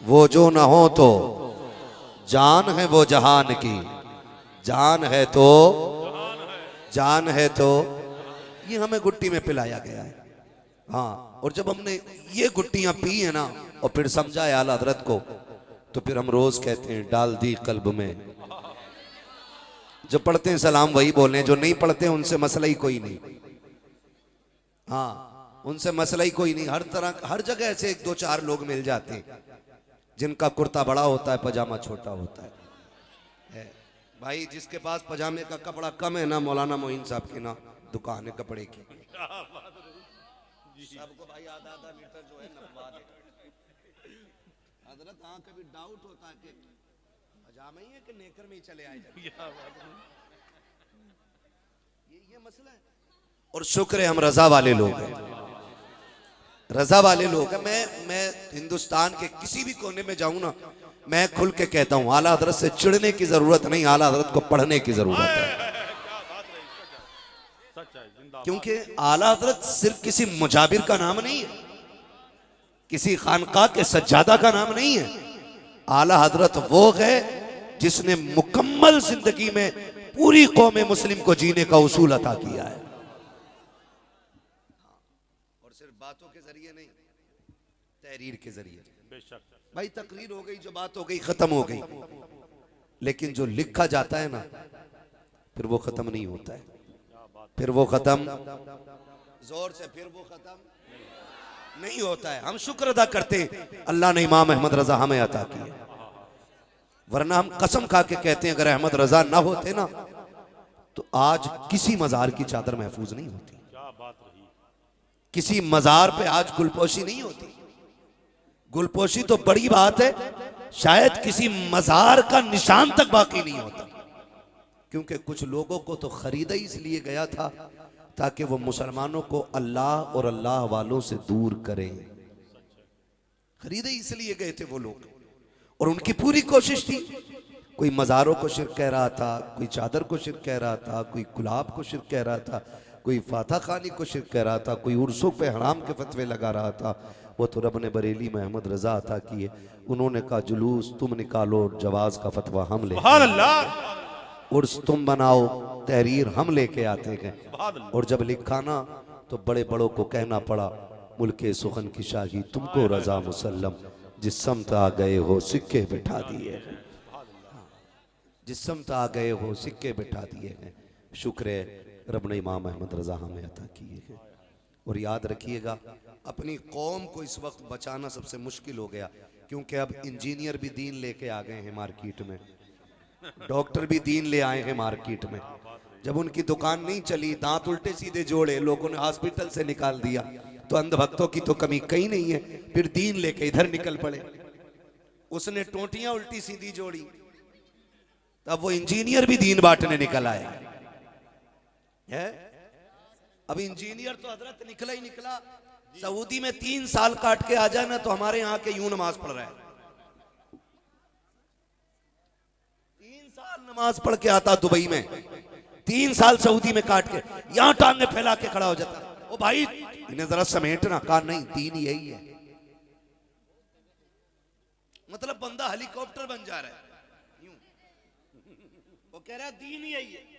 वो जो न हो, तो जान है वो जहान की, जान है तो, जान है तो। ये हमें गुट्टी में पिलाया गया है। हाँ, और जब हमने ये गुट्टियां पी है ना और फिर समझा है आला हज़रत को, तो फिर हम रोज कहते हैं डाल दी कल्ब में। जो पढ़ते हैं सलाम वही बोले, जो नहीं पढ़ते हैं उनसे मसला ही कोई नहीं। हाँ, उनसे मसला ही कोई नहीं। हर तरह हर जगह ऐसे एक दो चार लोग मिल जाते हैं जिनका कुर्ता बड़ा होता है, पजामा छोटा होता है। भाई जिसके पास पजामे का कपड़ा कम है ना, मौलाना मोइन साहब की ना दुकान है कपड़े की, सबको भाई आधा आधा मीटर जो है नपवा दे। हजरत हाँ, कभी डाउट होता है कि पजामा ही है कि नेकर में ही चले आए। ये मसला है। और शुक्र है हम रजा वाले लोग हैं, रजा वाले लोग हैं। मैं हिंदुस्तान के किसी भी कोने में जाऊं ना, मैं खुल के कहता हूं आला हज़रत से चिढ़ने की जरूरत नहीं, आला हज़रत को पढ़ने की जरूरत है। क्योंकि आला हज़रत सिर्फ किसी मुजाबिर का नाम नहीं है, किसी खानका के सज्जादा का नाम नहीं है। आला हज़रत वो है जिसने मुकम्मल जिंदगी में पूरी कौम मुस्लिम को जीने का उसूल अता किया है। और सिर्फ बातों के जरिए नहीं, तहरीर के जरिए। भाई तकरीर हो गई, जो बात हो गई खत्म हो गई, लेकिन जो लिखा जाता है ना फिर वो खत्म नहीं होता है। फिर वो खत्म जोर से, फिर वो खत्म नहीं होता है। हम शुक्र अदा करते हैं अल्लाह ने इमाम अहमद रजा हमें अता किए, वरना हम कसम खा के कहते हैं अगर अहमद रजा ना होते ना तो आज किसी मजार की चादर महफूज नहीं होती, किसी मजार पे आज गुलपोशी नहीं होती। गुलपोशी तो बड़ी बात है, शायद किसी मजार का निशान तक बाकी नहीं होता। क्योंकि कुछ लोगों को तो खरीदा इसलिए गया था ताकि वो मुसलमानों को अल्लाह और अल्लाह वालों से दूर करें। खरीदे इसलिए गए थे वो लोग, और उनकी पूरी कोशिश थी। कोई मज़ारों को शिर्क कह रहा था, कोई चादर को शिर्क कह रहा था, कोई गुलाब को शिर्क कह रहा था, कोई फाता खानी को शिर्क कह रहा था, कोई उर्सों पे हराम के फतवे लगा रहा था, वो तो रब ने बरेली में अहमद रजा अता किए, उन्होंने कहा जुलूस तुम निकालो, जवाज का फतवा हम ले, सुभान अल्लाह, उर्स तुम बनाओ, तहरीर हम लेके आते हैं। और जब लिखा ना तो बड़े बड़ों को कहना पड़ा, मुल्के सुखन की शाही तुमको रजा मुसल्लम, जिस समत आ गए हो सिक्के बिठा दिए हैं, जिस समत आ गए हो सिक्के बिठा दिए हैं। शुक्र है रब ने इमाम अहमद रजा हमें अता किए हैं। और याद रखिएगा, अपनी कौम को इस वक्त बचाना सबसे मुश्किल हो गया, क्योंकि अब इंजीनियर भी दीन लेके आ गए हैं मार्केट में, डॉक्टर भी दीन ले आए हैं मार्केट में। जब उनकी दुकान नहीं चली, दांत उल्टे सीधे जोड़े, लोगों ने हॉस्पिटल से निकाल दिया, तो अंधभक्तों की तो कमी कहीं नहीं है, फिर दीन लेके इधर निकल पड़े। उसने टोटियां उल्टी सीधी जोड़ी, तब वो इंजीनियर भी दीन बांटने निकल आए है। अब इंजीनियर तो हजरत निकला ही निकला, सऊदी में 3 साल काट के आ जाए ना तो हमारे यहाँ के यूं नमाज पढ़ रहा है। 3 साल नमाज पढ़ के आता दुबई में, 3 साल सऊदी में काट के यहां टांगे फैला के खड़ा हो जाता। ओ भाई इन्हें जरा समेटना, कहा नहीं दीन यही है। मतलब बंदा हेलीकॉप्टर बन जा रहा है, यूं वो कह रहा है दीन यही है।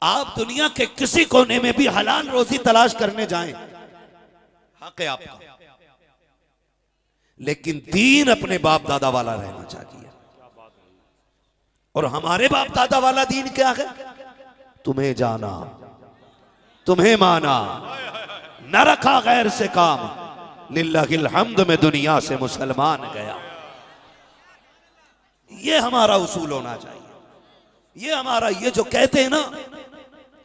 आप दुनिया के किसी कोने में भी हलाल रोजी तलाश करने जाएं, हक है आपका, लेकिन दीन अपने बाप दादा वाला रहना चाहिए। और हमारे बाप दादा वाला दीन क्या है? तुम्हें जाना, तुम्हें माना, न रखा गैर से काम, लिल्लाहिल हम्द में दुनिया से मुसलमान गया। ये हमारा उसूल होना चाहिए। ये हमारा, ये जो कहते हैं ना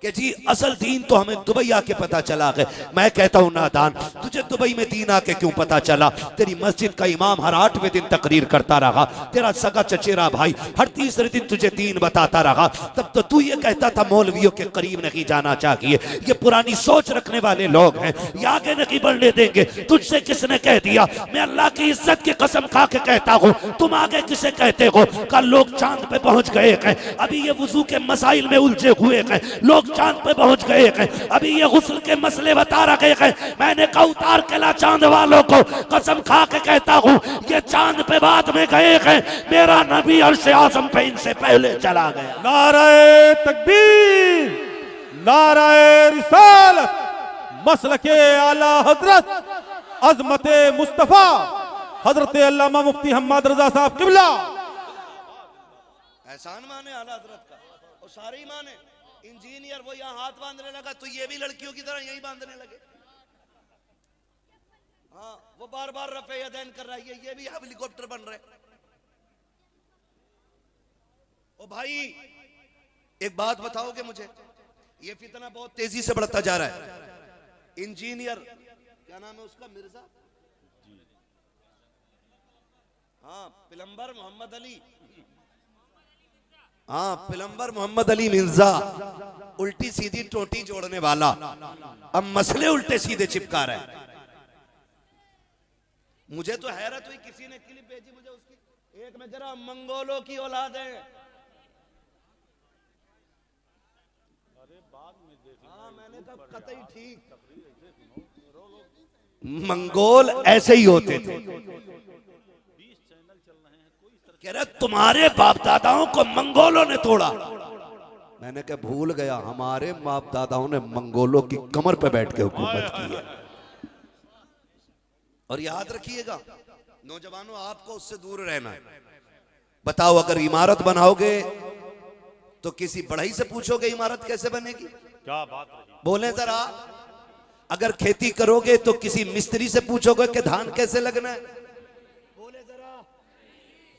कि जी असल दीन तो हमें दुबई आके पता चला है, मैं कहता हूं नादान, तुझे दुबई में दीन आके क्यों पता चला? तेरी मस्जिद का इमाम हर 8वें दिन तकरीर करता रहा, तेरा सगा चचेरा भाई हर 3रे दिन तुझे दीन बताता रहा, तब तो तू ये कहता था मौलवियों के करीब नहीं जाना चाहिए। ये पुरानी सोच रखने वाले लोग हैं, ये आगे नहीं बढ़ने देंगे। तुझसे किसने कह दिया? मैं अल्लाह की इज्जत की कसम खा के कहता हूं, तुम आगे किसे कहते हो? कल लोग चांद पे पहुंच गए हैं, अभी ये वुजू के मसाइल में उलझे हुए हैं, लोग चांद पे पहुंच गए हैं, अभी ये गुस्ल के मसले बता रहे हैं। मैंने कहा उतार के ला चांद वालों को, कसम खा के कहता हूं ये चांद पे बाद में गए हैं, मेरा नबी अर्श आज़म पे इनसे पहले चला गया। नाराए तकबीर, नाराए रिसालत, मसलके आला हजरत अजमते मुस्तफा हजरत अल्लामा मुफ्ती हम्मद रजा साहब किबला। एहसान माने आला हजरत का, और सारे ही माने। इंजीनियर वो यहाँ हाथ बांधने लगा तो ये भी लड़कियों की तरह यही बांधने लगे। हाँ, वो बार बार रफे यदैन कर रहा है, ये भी हेलीकॉप्टर बन रहे। ओ भाई एक बात बताओगे मुझे, ये फितना बहुत तेजी से बढ़ता जा रहा है। इंजीनियर क्या नाम है उसका? मिर्जा, हाँ प्लम्बर मोहम्मद अली, हाँ प्लम्बर मोहम्मद अली मिर्जा, उल्टी सीधी टोटी जोड़ने वाला, अब मसले उल्टे सीधे चिपका रहा है। मुझे तो हैरत हुई, किसी ने क्लिप भेजी मुझे उसकी, एक में जरा मंगोलों की औलाद है, हाँ मैंने कहा कतई ठीक, मंगोल ऐसे ही होते थे। कह रहे तुम्हारे बाप दादाओं को मंगोलों ने तोड़ा। मैंने कहा भूल गया, हमारे बाप दादाओं ने मंगोलों की कमर पे बैठ के हुकूमत की है। और याद रखिएगा नौजवानों, आपको उससे दूर रहना है। बताओ अगर इमारत बनाओगे तो किसी बढ़ई से पूछोगे इमारत कैसे बनेगी? क्या बात है, बोले जरा। अगर खेती करोगे तो किसी मिस्त्री से पूछोगे कि धान कैसे लगना है? बोले जरा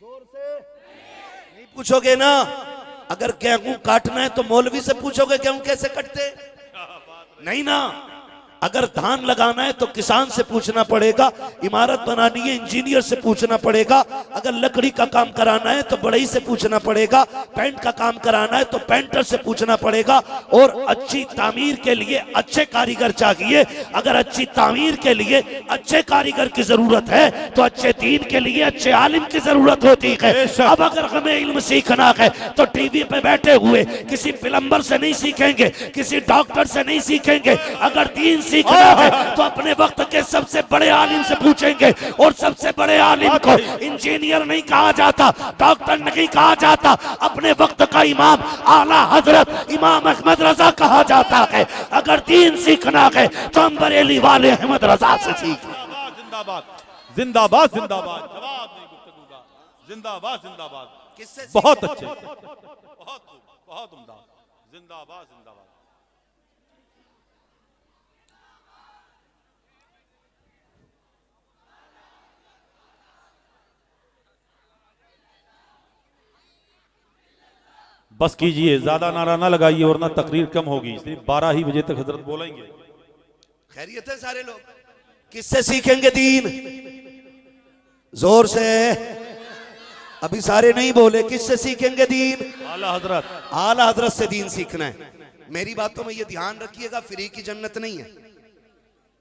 जोर से। नहीं पूछोगे ना। अगर गेहूं काटना है तो मौलवी से पूछोगे गेहूं कैसे कटते? नहीं ना। अगर धान लगाना है तो किसान से पूछना पड़ेगा, इमारत बनानी है इंजीनियर से पूछना पड़ेगा, अगर लकड़ी का काम कराना है तो बढ़ई से पूछना पड़ेगा, पेंट का काम कराना है तो पेंटर से पूछना पड़ेगा। और अच्छी तामीर के लिए अच्छे कारीगर चाहिए। अगर अच्छी तामीर के लिए अच्छे कारीगर की जरूरत है तो अच्छे दीन के लिए अच्छे आलिम की जरूरत होती है। अब अगर हमें इल्म सीखना है तो टीवी पे बैठे हुए किसी प्लम्बर से नहीं सीखेंगे, किसी डॉक्टर से नहीं सीखेंगे। अगर दीन सीखना है तो अपने वक्त के सबसे बड़े आलिम से पूछेंगे। और सबसे बड़े आलिम को इंजीनियर नहीं कहा जाता, डॉक्टर नहीं कहा जाता, अपने वक्त का इमाम आला हजरत इमाम अहमद रजा कहा जाता है। अगर दीन सीखना है तो हम बरेली वाले अहमद रजा से सीखें। जिंदाबाद जिंदाबाद जिंदाबाद, जवाब नहीं गुफ्तगू का, जिंदाबाद जिंदाबाद। किससे बहुत अच्छे, बहुत उम्दा, जिंदाबाद जिंदाबाद। बस कीजिए, ज्यादा नारा ना लगाइए वरना तकरीर कम होगी, इसलिए 12 ही बजे तक हजरत बोलेंगे। खैरियत है सारे लोग? किससे सीखेंगे दीन? जोर से, अभी सारे नहीं बोले। किससे सीखेंगे दीन? आला हजरत, आला हजरत से दीन सीखना है। मेरी बातों में ये ध्यान रखिएगा, फ्री की जन्नत नहीं है।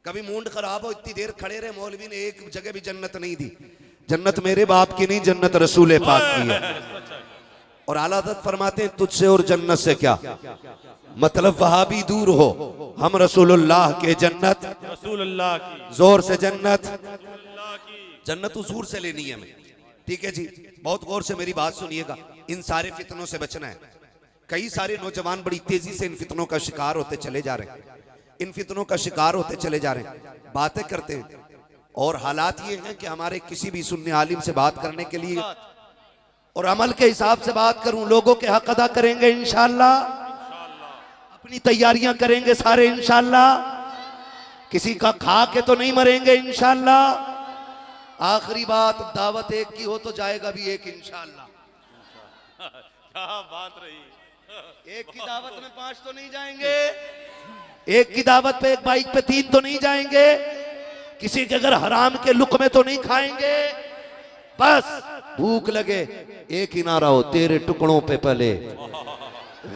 कभी मूड खराब हो, इतनी देर खड़े रहे, मौलवी ने एक जगह भी जन्नत नहीं दी। जन्नत मेरे बाप की नहीं, जन्नत रसूल पाक की है। और आला हज़रत फरमाते हैं तुझसे और जन्नत से क्या मतलब, वहां भी दूर हो, हम रसूलुल्लाह के जन्नत, रसूलुल्लाह की, जोर से जन्नत, जन्नत हुजूर से लेनी है हमें। ठीक है जी, बहुत गौर से मेरी बात सुनिएगा। इन सारे फितनों से बचना है। कई सारे नौजवान बड़ी तेजी से इन फितनों का शिकार होते चले जा रहे हैं, इन फितनों का शिकार होते चले जा रहे हैं, बातें करते हैं। और हालात ये हैं कि हमारे किसी भी सुन्नी आलिम से बात करने के लिए और अमल के हिसाब से बात करूं, लोगों के हक अदा करेंगे इंशाअल्लाह, अपनी तैयारियां करेंगे सारे इंशाअल्लाह, किसी का खा के तो नहीं मरेंगे इंशाअल्लाह। आखिरी बात, दावत एक की हो तो जाएगा भी एक इंशाअल्लाह। क्या बात रही। एक की दावत में 5 तो नहीं जाएंगे, एक की दावत पे एक बाइक पे 3 तो नहीं जाएंगे, किसी के अगर हराम के लुक़मे तो नहीं खाएंगे। बस भूख लगे एक ही नारा हो, तेरे टुकड़ों पे पले,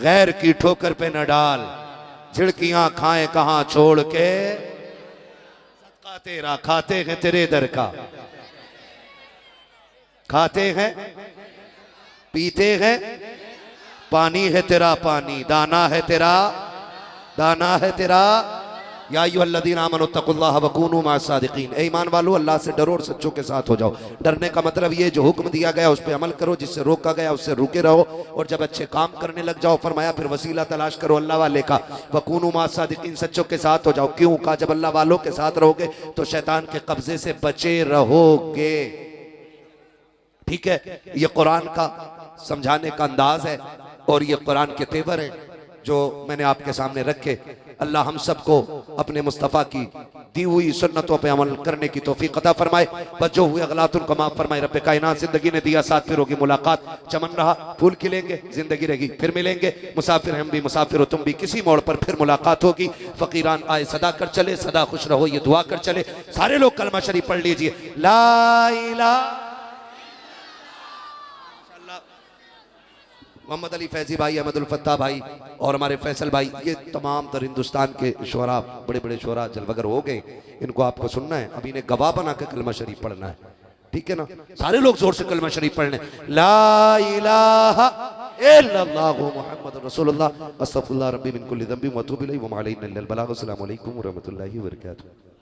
गैर की ठोकर पे न डाल, झिड़कियां खाएं कहां छोड़ के, सदका तेरा खाते हैं तेरे दर का, खाते हैं पीते हैं, पानी है तेरा पानी, दाना है तेरा दाना है तेरा। या अय्युहल्लज़ीना आमनू तक़ुल्लाह वकूनू मअस-सादिक़ीन, ए ईमान वालो अल्लाह से डरो और सच्चों के साथ हो जाओ। डरने का मतलब ये, जो हुक्म दिया गया उस पर अमल करो, जिससे रोका गया उससे रुके रहो, और जब अच्छे काम करने लग जाओ फरमाया फिर वसीला तलाश करो अल्लाह वाले का। वकूनू मअस-सादिक़ीन, सच्चों के साथ हो जाओ। क्यों कहा? जब अल्लाह वालों के साथ रहोगे तो शैतान के कब्जे से बचे रहोगे। ठीक है, ये कुरान का समझाने का अंदाज है और ये कुरान के तेवर है जो मैंने आपके सामने रखे। अल्लाह हम सबको अपने मुस्तफ़ा की दी हुई सुन्नतों पे अमल करने की तौफीक अता फरमाए। बस जो हुए गलत उनको माफ फरमाए। रब्बे कायनात जिंदगी ने दिया, साथ फिर होगी मुलाकात, चमन रहा फूल खिलेंगे, जिंदगी रहेगी फिर मिलेंगे। मुसाफिर हम भी, मुसाफिर हो तुम भी, किसी मोड़ पर फिर मुलाकात होगी। फकीरान आए सदा कर चले, सदा खुश रहो ये दुआ कर चले। सारे लोग कलमा शरीफ पढ़ लीजिए, ला इलाहा मोहम्मद अली फैजी भाई, अहमदुल फत्ता भाई और हमारे फैसल भाई, ये तमाम तर हिंदुस्तान के शुरा, बड़े बड़े शुरा जलवगर हो गए। इनको आपको सुनना है, अभी इन्हें गवाह बना के कलमा शरीफ पढ़ना है। ठीक है ना, सारे लोग जोर से कलमा शरीफ पढ़ लें, ला इलाहा इल्लल्लाहु मुहम्मदुर रसूलुल्लाह, अस्तगफिरुल्लाह रब्बी मिन कुल्ली ज़ंबिन व अतूबु इलैहि व मा अलैना इल्लल बलाग। अस्सलामु अलैकुम व रहमतुल्लाहि व बरकातुहू।